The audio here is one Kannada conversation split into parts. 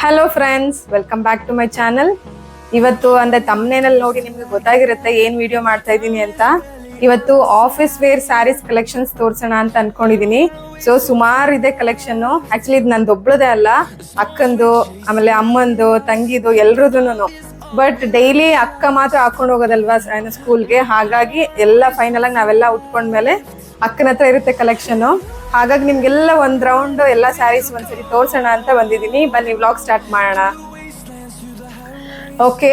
Hello friends, welcome back to my channel. ಇವತ್ತು ಅಂದ್ರೆ ತಮ್ನೇನಲ್ಲಿ ನೋಡಿ ನಿಮ್ಗೆ ಗೊತ್ತಾಗಿರುತ್ತೆ ಏನ್ ವಿಡಿಯೋ ಮಾಡ್ತಾ ಇದ್ದೀನಿ ಅಂತ. ಇವತ್ತು ಆಫೀಸ್ ವೇರ್ ಸ್ಯಾರೀಸ್ ಕಲೆಕ್ಷನ್ಸ್ ತೋರ್ಸೋಣ ಅಂತ ಅನ್ಕೊಂಡಿದೀನಿ. ಸೊ ಸುಮಾರು ಇದೆ ಕಲೆಕ್ಷನ್. ಆಕ್ಚುಲಿ ಇದು ನಂದು ಒಬ್ಳದೇ ಅಲ್ಲ, ಅಕ್ಕಂದು, ಆಮೇಲೆ ಅಮ್ಮಂದು, ತಂಗಿದು, ಎಲ್ರದೂನು. ಬಟ್ ಡೈಲಿ ಅಕ್ಕ ಮಾತ್ರ ಹಾಕೊಂಡು ಹೋಗೋದಲ್ವಾ ಸ್ಕೂಲ್ಗೆ, ಹಾಗಾಗಿ ಎಲ್ಲ ಫೈನಲ್ ಆಗಿ ನಾವೆಲ್ಲ ಉಟ್ಕೊಂಡ್ಮೇಲೆ ಅಕ್ಕನ ಹತ್ರ ಇರುತ್ತೆ ಕಲೆಕ್ಷನ್. ಹಾಗಾಗಿ ನಿಮ್ಗೆಲ್ಲ ಒಂದ್ ರೌಂಡ್ ಎಲ್ಲ ಸ್ಯಾರೀಸ್ ಒಂದ್ಸರಿ ತೋರ್ಸೋಣ ಅಂತ ಬಂದಿದ್ದೀನಿ. ಬನ್ನಿ ವ್ಲಾಗ್ ಸ್ಟಾರ್ಟ್ ಮಾಡೋಣ. ಓಕೆ,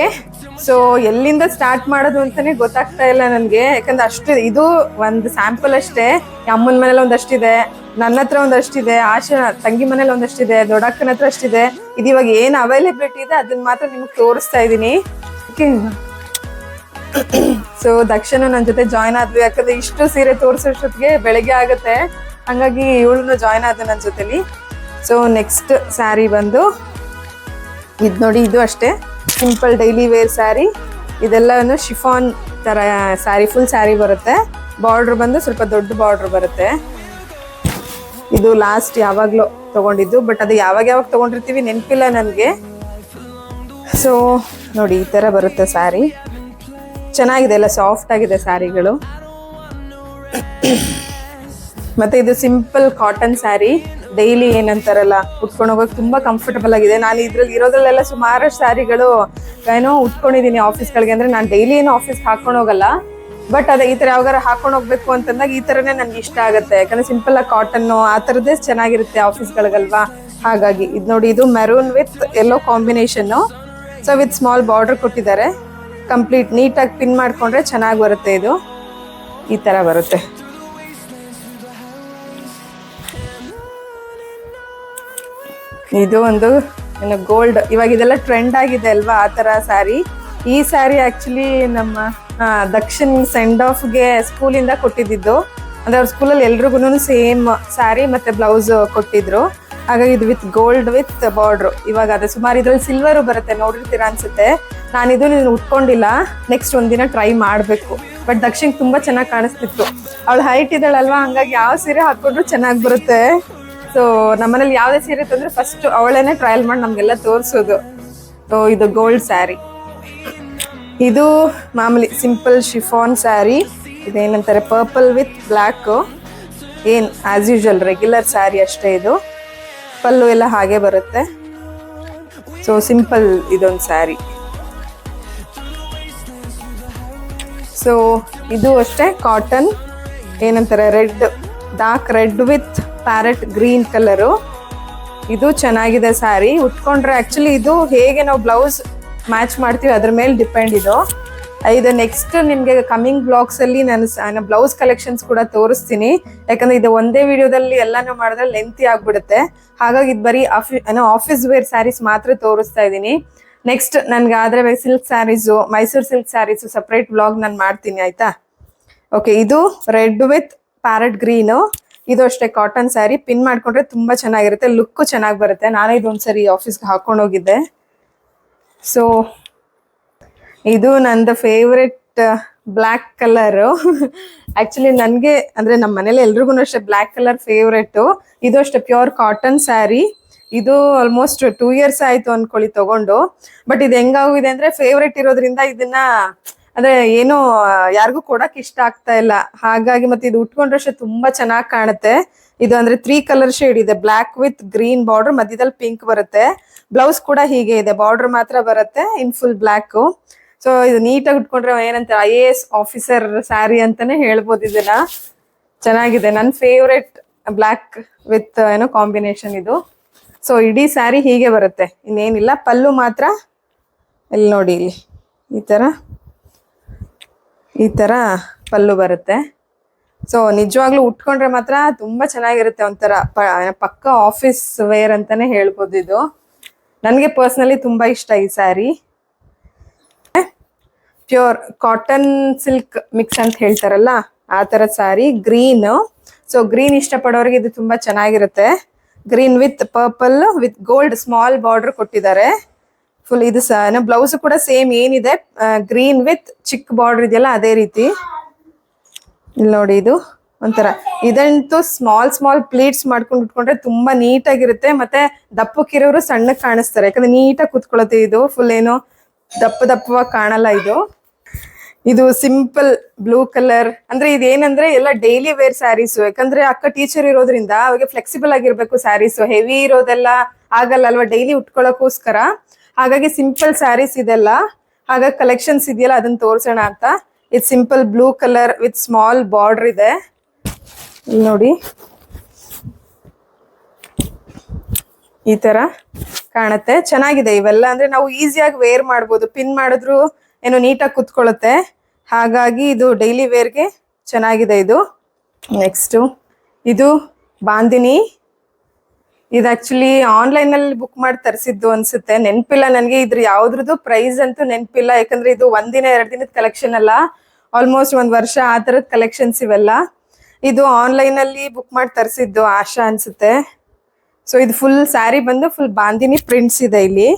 ಸೊ ಎಲ್ಲಿಂದ ಸ್ಟಾರ್ಟ್ ಮಾಡೋದು ಅಂತಾನೆ ಗೊತ್ತಾಗ್ತಾ ಇಲ್ಲ ನನಗೆ, ಯಾಕಂದ್ರೆ ಅಷ್ಟು ಇದು ಒಂದು ಸ್ಯಾಂಪಲ್ ಅಷ್ಟೇ. ಅಮ್ಮನ ಮನೇಲಿ ಒಂದಷ್ಟಿದೆ, ನನ್ನ ಹತ್ರ ಒಂದಷ್ಟಿದೆ, ಆಶಾ ತಂಗಿ ಮನೇಲಿ ಒಂದಷ್ಟಿದೆ, ದೊಡ್ಡಕ್ಕನ ಹತ್ರ ಅಷ್ಟಿದೆ. ಇದು ಇವಾಗ ಏನು ಅವೈಲೇಬಿಲಿಟಿ ಇದೆ ಅದನ್ನ ಮಾತ್ರ ನಿಮ್ಗೆ ತೋರಿಸ್ತಾ ಇದ್ದೀನಿ. ಸೊ ದಕ್ಷಿಣ ನನ್ನ ಜೊತೆ ಜಾಯ್ನ್ ಆದ್ವಿ, ಯಾಕಂದ್ರೆ ಇಷ್ಟು ಸೀರೆ ತೋರಿಸೋಷ್ಟೊತ್ತಿಗೆ ಬೆಳಗ್ಗೆ ಆಗುತ್ತೆ. ಹಂಗಾಗಿ ಇವಳು ಜಾಯ್ನ್ ಆದ ನನ್ನ ಜೊತೆಲಿ. ಸೊ ನೆಕ್ಸ್ಟ್ ಸ್ಯಾರಿ ಬಂದು ಇದು ನೋಡಿ, ಇದು ಅಷ್ಟೇ ಸಿಂಪಲ್ ಡೈಲಿ ವೇರ್ ಸ್ಯಾರಿ. ಇದೆಲ್ಲವನ್ನು ಶಿಫಾನ್ ತರ ಸ್ಯಾರಿ, ಫುಲ್ ಸ್ಯಾರಿ ಬರುತ್ತೆ. ಬಾರ್ಡರ್ ಬಂದು ಸ್ವಲ್ಪ ದೊಡ್ಡ ಬಾರ್ಡರ್ ಬರುತ್ತೆ. ಇದು ಲಾಸ್ಟ್ ಯಾವಾಗಲೂ ತಗೊಂಡಿದ್ದು, ಬಟ್ ಅದು ಯಾವಾಗ ತಗೊಂಡಿರ್ತೀವಿ ನೆನಪಿಲ್ಲ ನನಗೆ. ಸೊ ನೋಡಿ, ಈ ತರ ಬರುತ್ತೆ ಸ್ಯಾರಿ. ಚೆನ್ನಾಗಿದೆ, ಎಲ್ಲ ಸಾಫ್ಟ್ ಆಗಿದೆ ಸ್ಯಾರಿಗಳು. ಮತ್ತೆ ಇದು ಸಿಂಪಲ್ ಕಾಟನ್ ಸ್ಯಾರಿ, ಡೈಲಿ ಏನಂತಾರಲ್ಲ ಉಟ್ಕೊಂಡು ಹೋಗೋಕೆ ತುಂಬಾ ಕಂಫರ್ಟಬಲ್ ಆಗಿದೆ. ನಾನು ಇದ್ರಲ್ಲಿ ಇರೋದ್ರಲ್ಲೆಲ್ಲ ಸುಮಾರಷ್ಟು ಸ್ಯಾರಿಗಳು ಏನೋ ಉಟ್ಕೊಂಡಿದ್ದೀನಿ ಆಫೀಸ್ಗಳಿಗೆ. ಅಂದ್ರೆ ನಾನು ಡೈಲಿ ಏನೋ ಆಫೀಸ್ಗೆ ಹಾಕೊಂಡು ಹೋಗಲ್ಲ, ಬಟ್ ಅದೇ ಈ ತರ ಯಾವಾಗಾರ ಹಾಕೊಂಡು ಹೋಗ್ಬೇಕು ಅಂತಂದಾಗ ಈ ತರನೇ ನನ್ಗೆ ಇಷ್ಟ ಆಗುತ್ತೆ. ಯಾಕಂದ್ರೆ ಸಿಂಪಲ್ ಆಗಿ ಕಾಟನ್ ಆ ತರದೇ ಚೆನ್ನಾಗಿರುತ್ತೆ ಆಫೀಸ್ಗಳಿಗಲ್ವಾ. ಹಾಗಾಗಿ ಇದು ನೋಡಿ, ಇದು maroon with yellow combination. So with small border ಕೊಟ್ಟಿದ್ದಾರೆ. ಕಂಪ್ಲೀಟ್ ನೀಟಾಗಿ ಪಿನ್ ಮಾಡ್ಕೊಂಡ್ರೆ ಚೆನ್ನಾಗಿ ಬರುತ್ತೆ. ಇದು ಈ ತರ ಬರುತ್ತೆ. ಇದು ಒಂದು ಏನು ಗೋಲ್ಡ್, ಇವಾಗ ಇದೆಲ್ಲ ಟ್ರೆಂಡ್ ಆಗಿದೆ ಅಲ್ವಾ, ಆ ತರ ಸ್ಯಾರಿ. ಈ ಸ್ಯಾರಿ ಆಕ್ಚುಲಿ ನಮ್ಮ ದಕ್ಷಿಣ್ ಸೆಂಡ್ ಆಫ್ಗೆ ಸ್ಕೂಲಿಂದ ಕೊಟ್ಟಿದ್ದು. ಅಂದ್ರೆ ಅವ್ರ ಸ್ಕೂಲಲ್ಲಿ ಎಲ್ರಿಗೂ ಸೇಮ್ ಸ್ಯಾರಿ ಮತ್ತೆ ಬ್ಲೌಸ್ ಕೊಟ್ಟಿದ್ರು. ಹಾಗಾಗಿ ಇದು ವಿತ್ ಗೋಲ್ಡ್ ವಿತ್ ಬಾರ್ಡ್ರು. ಇವಾಗ ಅದೇ ಸುಮಾರು ಇದ್ರಲ್ಲಿ ಸಿಲ್ವರು ಬರುತ್ತೆ, ನೋಡಿರ್ತೀರಾ ಅನ್ಸುತ್ತೆ. ನಾನಿದು ಉಟ್ಕೊಂಡಿಲ್ಲ, ನೆಕ್ಸ್ಟ್ ಒಂದಿನ ಟ್ರೈ ಮಾಡಬೇಕು. ಬಟ್ ದಕ್ಷಿಣ್ ತುಂಬಾ ಚೆನ್ನಾಗಿ ಕಾಣಿಸ್ತಿತ್ತು. ಅವಳು ಹೈಟ್ ಇದ್ದಾಳಲ್ವಾ, ಹಂಗಾಗಿ ಯಾವ ಸೀರೆ ಹಾಕೊಂಡ್ರು ಚೆನ್ನಾಗಿ ಬರುತ್ತೆ. ಸೊ ನಮ್ಮನೇಲಿ ಯಾವುದೇ ಸೀರೆ ತಂದ್ರೆ ಫಸ್ಟ್ ಅವಳೇನೆ ಟ್ರಯಲ್ ಮಾಡಿ ನಮ್ಗೆಲ್ಲ ತೋರಿಸೋದು. ಸೊ ಇದು ಗೋಲ್ಡ್ ಸ್ಯಾರಿ. ಇದು ಮಾಮೂಲಿ ಸಿಂಪಲ್ ಶಿಫಾನ್ ಸ್ಯಾರಿ. ಇದೇನಂತಾರೆ ಪರ್ಪಲ್ ವಿತ್ ಬ್ಲ್ಯಾಕ್. ಏನ್ ಆಸ್ ಯೂಶುವಲ್ ರೆಗ್ಯುಲರ್ ಸ್ಯಾರಿ ಅಷ್ಟೇ. ಇದು ಪಲ್ಲು ಎಲ್ಲ ಹಾಗೆ ಬರುತ್ತೆ. ಸೊ ಸಿಂಪಲ್ ಇದೊಂದು ಸ್ಯಾರಿ. ಸೊ ಇದು ಅಷ್ಟೇ ಕಾಟನ್, ಏನಂತಾರೆ red, dark red with parrot green colour. ಇದು ಚೆನ್ನಾಗಿದೆ ಸ್ಯಾರಿ. ಉಟ್ಕೊಂಡ್ರೆ ಆಕ್ಚುಲಿ ಇದು ಹೇಗೆ ನಾವು ಬ್ಲೌಸ್ ಮ್ಯಾಚ್ ಮಾಡ್ತೀವಿ ಅದ್ರ ಮೇಲೆ ಡಿಪೆಂಡ್ ಇದು. ನೆಕ್ಸ್ಟ್ ನಿಮಗೆ ಕಮಿಂಗ್ ಬ್ಲಾಗ್ಸ್ ಅಲ್ಲಿ ನಾನು ಬ್ಲೌಸ್ ಕಲೆಕ್ಷನ್ಸ್ ಕೂಡ ತೋರಿಸ್ತೀನಿ. ಯಾಕಂದ್ರೆ ಇದು ಒಂದೇ ವಿಡಿಯೋದಲ್ಲಿ ಎಲ್ಲಾನು ಮಾಡಿದ್ರೆ ಲೆಂತಿ ಆಗ್ಬಿಡುತ್ತೆ. ಹಾಗಾಗಿ ಇದು ಬರೀ ಆಫೀಸ್ ವೇರ್ ಸ್ಯಾರೀಸ್ ಮಾತ್ರ ತೋರಿಸ್ತಾ ಇದ್ದೀನಿ. ನೆಕ್ಸ್ಟ್ ನನ್ಗೆ ಆದ್ರೆ silk saris, Mysore silk saris separate blog ನಾನು ಮಾಡ್ತೀನಿ, ಆಯ್ತಾ. ಓಕೆ, ಇದು ರೆಡ್ ವಿತ್ ಪ್ಯಾರೆಟ್ ಗ್ರೀನು. ಇದು ಅಷ್ಟೇ ಕಾಟನ್ ಸ್ಯಾರಿ. ಪಿನ್ ಮಾಡ್ಕೊಂಡ್ರೆ ತುಂಬಾ ಚೆನ್ನಾಗಿರುತ್ತೆ, ಲುಕ್ ಚೆನ್ನಾಗಿ ಬರುತ್ತೆ. ನಾನೇ ಇದೊಂದ್ಸರಿ ಆಫೀಸ್ಗೆ ಹಾಕೊಂಡು ಹೋಗಿದ್ದೆ. ಸೊ ಇದು ನಂದು ಫೇವ್ರೆಟ್ ಬ್ಲ್ಯಾಕ್ ಕಲರ್. ಆಕ್ಚುಲಿ ನನಗೆ ಅಂದ್ರೆ ನಮ್ಮ ಮನೇಲಿ ಎಲ್ರಿಗೂ ಅಷ್ಟೇ ಬ್ಲ್ಯಾಕ್ ಕಲರ್ ಫೇವ್ರೆಟ್. ಇದು ಅಷ್ಟೇ ಪ್ಯೂರ್ ಕಾಟನ್ ಸ್ಯಾರಿ. ಇದು ಆಲ್ಮೋಸ್ಟ್ 2 years ಆಯ್ತು ಅನ್ಕೊಳ್ಳಿ ತಗೊಂಡು. ಬಟ್ ಇದು ಹೆಂಗಾಗಿದೆ ಅಂದ್ರೆ ಫೇವ್ರೆಟ್ ಇರೋದ್ರಿಂದ ಇದನ್ನ ಅಂದ್ರೆ ಏನು ಯಾರಿಗೂ ಕೊಡಕ್ ಇಷ್ಟ ಆಗ್ತಾ ಇಲ್ಲ. ಹಾಗಾಗಿ ಮತ್ತೆ ಇದು ಉಟ್ಕೊಂಡ್ರಷ್ಟೇ ತುಂಬಾ ಚೆನ್ನಾಗಿ ಕಾಣುತ್ತೆ. ಇದು ಅಂದ್ರೆ 3 color ಶೇಡ್ ಇದೆ, ಬ್ಲ್ಯಾಕ್ ವಿತ್ ಗ್ರೀನ್ ಬಾರ್ಡರ್, ಮಧ್ಯದಲ್ಲಿ ಪಿಂಕ್ ಬರುತ್ತೆ. ಬ್ಲೌಸ್ ಕೂಡ ಹೀಗೆ ಇದೆ, ಬಾರ್ಡರ್ ಮಾತ್ರ ಬರುತ್ತೆ ಇನ್ ಫುಲ್ ಬ್ಲ್ಯಾಕ್. ಸೊ ಇದು ನೀಟಾಗಿ ಉಟ್ಕೊಂಡ್ರೆ ಏನಂತ IAS ಆಫೀಸರ್ ಸ್ಯಾರಿ ಅಂತಾನೆ ಹೇಳ್ಬೋದು ಇದನ್ನ. ಚೆನ್ನಾಗಿದೆ, ನನ್ನ ಫೇವ್ರೆಟ್ ಬ್ಲ್ಯಾಕ್ ವಿತ್ ಕಾಂಬಿನೇಷನ್ ಇದು. ಸೊ ಇಡೀ ಸ್ಯಾರಿ ಹೀಗೆ ಬರುತ್ತೆ, ಇನ್ನೇನಿಲ್ಲ. ಪಲ್ಲು ಮಾತ್ರ ಇಲ್ಲಿ ನೋಡಿ, ಇಲ್ಲಿ ಈ ತರ ಪಲ್ಲು ಬರುತ್ತೆ. ಸೊ ನಿಜವಾಗ್ಲೂ ಉಟ್ಕೊಂಡ್ರೆ ಮಾತ್ರ ತುಂಬಾ ಚೆನ್ನಾಗಿರುತ್ತೆ. ಒಂಥರ ಪಕ್ಕ ಆಫೀಸ್ ವೇರ್ ಅಂತಾನೆ ಹೇಳ್ಬೋದು ಇದು. ನನಗೆ ಪರ್ಸ್ನಲಿ ತುಂಬಾ ಇಷ್ಟ ಈ sari. Pure cotton silk mix ಅಂತ ಹೇಳ್ತಾರಲ್ಲ, ಆ ತರ ಸ್ಯಾರಿ. ಗ್ರೀನ್, ಸೊ ಗ್ರೀನ್ ಇಷ್ಟಪಡೋರಿಗೆ ಇದು ತುಂಬಾ ಚೆನ್ನಾಗಿರುತ್ತೆ. Green with purple with gold small border ಕೊಟ್ಟಿದ್ದಾರೆ. ಫುಲ್ ಇದು ಬ್ಲೌಸ್ ಕೂಡ ಸೇಮ್ ಏನಿದೆ ಗ್ರೀನ್ ವಿತ್ ಚಿಕ್ಕ ಬಾರ್ಡರ್ ಇದೆಯಲ್ಲ ಅದೇ ರೀತಿ. ಇಲ್ಲಿ ನೋಡಿ, ಇದು ಒಂಥರ ಇದಂತೂ ಸ್ಮಾಲ್ ಪ್ಲೀಟ್ಸ್ ಮಾಡ್ಕೊಂಡು ಉಟ್ಕೊಂಡ್ರೆ ತುಂಬಾ ನೀಟಾಗಿರುತ್ತೆ. ಮತ್ತೆ ದಪ್ಪಕ್ಕಿರೋರು ಸಣ್ಣಕ್ಕೆ ಕಾಣಿಸ್ತಾರೆ, ಯಾಕಂದ್ರೆ ನೀಟಾಗಿ ಕುತ್ಕೊಳತ್ತೆ. ಇದು ಫುಲ್ ಏನೋ ದಪ್ಪವಾಗಿ ಕಾಣಲ್ಲ. ಇದು ಸಿಂಪಲ್ ಬ್ಲೂ ಕಲರ್. ಅಂದ್ರೆ ಇದೇನಂದ್ರೆ ಎಲ್ಲ ಡೈಲಿ ವೇರ್ ಸ್ಯಾರೀಸ್. ಯಾಕಂದ್ರೆ ಅಕ್ಕ ಟೀಚರ್ ಇರೋದ್ರಿಂದ ಅವಾಗ ಫ್ಲೆಕ್ಸಿಬಲ್ ಆಗಿರ್ಬೇಕು ಸ್ಯಾರೀಸ್. ಹೆವಿ ಇರೋದೆಲ್ಲ ಆಗಲ್ಲ ಅಲ್ವಾ ಡೈಲಿ ಉಟ್ಕೊಳ್ಳೋಕೋಸ್ಕರ. ಹಾಗಾಗಿ ಸಿಂಪಲ್ ಸ್ಯಾರೀಸ್ ಇದೆಲ್ಲ. ಹಾಗಾಗಿ ಕಲೆಕ್ಷನ್ಸ್ ಇದೆಯಲ್ಲ ಅದನ್ನ ತೋರ್ಸೋಣ ಅಂತ. ಇದು simple blue colour with small border ಇದೆ. ಇಲ್ಲಿ ನೋಡಿ ಈ ತರ ಕಾಣುತ್ತೆ, ಚೆನ್ನಾಗಿದೆ. ಇವೆಲ್ಲ ಅಂದ್ರೆ ನಾವು ಈಸಿಯಾಗಿ ವೇರ್ ಮಾಡ್ಬೋದು, ಪಿನ್ ಮಾಡಿದ್ರು ಏನೋ ನೀಟಾಗಿ ಕುತ್ಕೊಳ್ಳುತ್ತೆ. ಹಾಗಾಗಿ ಇದು ಡೈಲಿ ವೇರ್ಗೆ ಚೆನ್ನಾಗಿದೆ. ಇದು ನೆಕ್ಸ್ಟ್ ಇದು ಬಾಂದಿನಿ. ಇದು ಆಕ್ಚುಲಿ ಆನ್ಲೈನ್ ಅಲ್ಲಿ ಬುಕ್ ಮಾಡಿ ತರಿಸಿದ್ದು ಅನ್ಸುತ್ತೆ, ನೆನಪಿಲ್ಲ ನನಗೆ. ಇದ್ರ ಯಾವ್ದ್ರದ್ದು ಪ್ರೈಸ್ ಅಂತೂ ನೆನಪಿಲ್ಲ, ಯಾಕಂದ್ರೆ ಇದು ಒಂದಿನ 2 ದಿನದ ಕಲೆಕ್ಷನ್ ಅಲ್ಲ, ಆಲ್ಮೋಸ್ಟ್ 1 ವರ್ಷ ಆ ತರದ ಕಲೆಕ್ಷನ್ಸ್ ಇವೆಲ್ಲ. ಇದು ಆನ್ಲೈನ್ ಅಲ್ಲಿ ಬುಕ್ ಮಾಡಿ ತರಿಸಿದ್ದು, ಆಶಾ ಅನ್ಸುತ್ತೆ. ಸೊ ಇದು ಫುಲ್ ಸ್ಯಾರಿ ಬಂದು ಫುಲ್ ಬಾಂದಿನಿ ಪ್ರಿಂಟ್ಸ್ ಇದೆ. ಇಲ್ಲಿ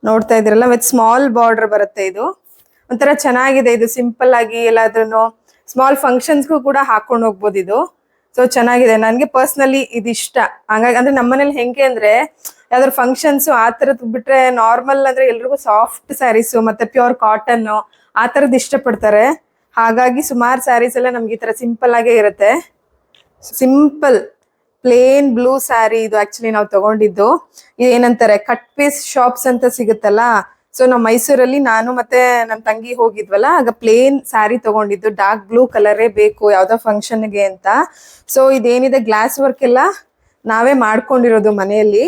ನೋಡ್ತಾ ಇದ್ರಲ್ಲ ವಿತ್ ಸ್ಮಾಲ್ ಬಾರ್ಡರ್ ಬರುತ್ತೆ. ಇದು ಒಂಥರ ಚೆನ್ನಾಗಿದೆ. ಇದು ಸಿಂಪಲ್ ಆಗಿ ಎಲ್ಲಾದ್ರೂ ಸ್ಮಾಲ್ ಫಂಕ್ಷನ್ಸ್ಗೂ ಕೂಡ ಹಾಕೊಂಡು ಹೋಗ್ಬೋದು ಇದು. ಸೊ ಚೆನ್ನಾಗಿದೆ, ನನಗೆ ಪರ್ಸ್ನಲಿ ಇದು ಇಷ್ಟ. ಹಂಗಾಗಿ ಅಂದ್ರೆ ನಮ್ಮನೇಲಿ ಹೆಂಗೆ ಅಂದ್ರೆ ಯಾವ್ದಾದ್ರು ಫಂಕ್ಷನ್ಸ್ ಆ ತರದ್ ಬಿಟ್ರೆ ನಾರ್ಮಲ್ ಅಂದ್ರೆ ಎಲ್ರಿಗೂ ಸಾಫ್ಟ್ ಸ್ಯಾರೀಸ್ ಮತ್ತೆ ಪ್ಯೂರ್ ಕಾಟನ್ ಆ ತರದ್ ಇಷ್ಟಪಡ್ತಾರೆ. ಹಾಗಾಗಿ ಸುಮಾರು ಸ್ಯಾರೀಸ್ ಎಲ್ಲ ನಮ್ಗೆ ಈ ತರ ಸಿಂಪಲ್ ಆಗೇ ಇರುತ್ತೆ. ಸಿಂಪಲ್ ಪ್ಲೇನ್ ಬ್ಲೂ ಸ್ಯಾರಿ ಇದು ಆಕ್ಚುಲಿ ನಾವು ತಗೊಂಡಿದ್ದು. ಏನಂತಾರೆ ಕಟ್ ಪೀಸ್ ಶಾಪ್ಸ್ ಅಂತ ಸಿಗುತ್ತಲ್ಲ. ಸೊ ನಾವು ಮೈಸೂರಲ್ಲಿ ನಾನು ಮತ್ತೆ ನನ್ನ ತಂಗಿ ಹೋಗಿದ್ವಲ್ಲ, ಆಗ ಪ್ಲೇನ್ ಸ್ಯಾರಿ ತಗೊಂಡಿದ್ದು. ಡಾರ್ಕ್ ಬ್ಲೂ ಕಲರೇ ಬೇಕು ಯಾವ್ದೋ ಫಂಕ್ಷನ್ಗೆ ಅಂತ. ಸೊ ಇದೇನಿದೆ ಗ್ಲಾಸ್ ವರ್ಕ್ ಎಲ್ಲ ನಾವೇ ಮಾಡ್ಕೊಂಡಿರೋದು ಮನೆಯಲ್ಲಿ.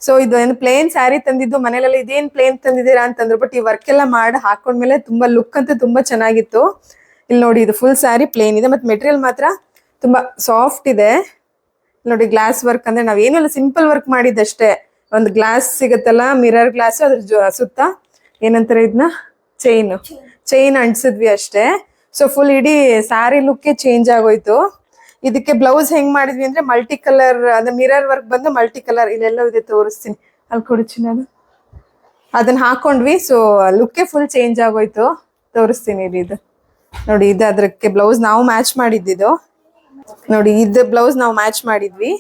ಸೊ ಇದು ಏನು ಪ್ಲೇನ್ ಸ್ಯಾರಿ ತಂದಿದ್ದು ಮನೇಲೆಲ್ಲ. ಇದೇನ್ ಪ್ಲೇನ್ ತಂದಿದ್ದೀರಾ ಅಂತಂದ್ರು, ಬಟ್ ಈ ವರ್ಕ್ ಎಲ್ಲ ಮಾಡಿ ಹಾಕೊಂಡ್ಮೇಲೆ ತುಂಬಾ ಲುಕ್ ಅಂತೂ ತುಂಬಾ ಚೆನ್ನಾಗಿತ್ತು. ಇಲ್ಲಿ ನೋಡಿ ಇದು ಫುಲ್ ಸ್ಯಾರಿ ಪ್ಲೇನ್ ಇದೆ, ಮತ್ತೆ ಮೆಟೀರಿಯಲ್ ಮಾತ್ರ ತುಂಬಾ ಸಾಫ್ಟ್ ಇದೆ. ನೋಡಿ ಗ್ಲಾಸ್ ವರ್ಕ್ ಅಂದ್ರೆ ನಾವೇನೆಲ್ಲ ಸಿಂಪಲ್ ವರ್ಕ್ ಮಾಡಿದ್ದಷ್ಟೇ. ಒಂದು ಗ್ಲಾಸ್ ಸಿಗುತ್ತಲ್ಲ ಮಿರರ್ ಗ್ಲಾಸ್, ಅದ್ರ ಸುತ್ತ ಏನಂತಾರೆ ಇದನ್ನ ಚೈನ್ ಅಂಟಿಸಿದ್ವಿ ಅಷ್ಟೇ. ಸೊ ಫುಲ್ ಇಡೀ ಸ್ಯಾರಿ ಲುಕ್ಕೇ ಚೇಂಜ್ ಆಗೋಯ್ತು. ಇದಕ್ಕೆ ಬ್ಲೌಸ್ ಹೆಂಗ್ ಮಾಡಿದ್ವಿ ಅಂದ್ರೆ ಮಲ್ಟಿ ಕಲರ್, ಅಂದ್ರೆ ಮಿರರ್ ವರ್ಕ್ ಬಂದು ಮಲ್ಟಿ ಕಲರ್. ಇಲ್ಲೆಲ್ಲ ಇದೆ ತೋರಿಸ್ತೀನಿ, ಅಲ್ಲಿ ಕೊಡುಚಿನ ಅದನ್ನ ಹಾಕೊಂಡ್ವಿ. ಸೊ ಲುಕ್ಕೇ ಫುಲ್ ಚೇಂಜ್ ಆಗೋಯ್ತು, ತೋರಿಸ್ತೀನಿ. ಇದು ನೋಡಿ, ಇದು ಅದಕ್ಕೆ ಬ್ಲೌಸ್ ನಾವು ಮ್ಯಾಚ್ ಮಾಡಿದ್ದು. ನೋಡಿ ಇದು ಬ್ಲೌಸ್ ನಾವು ಮ್ಯಾಚ್ ಮಾಡಿದ್ವಿ.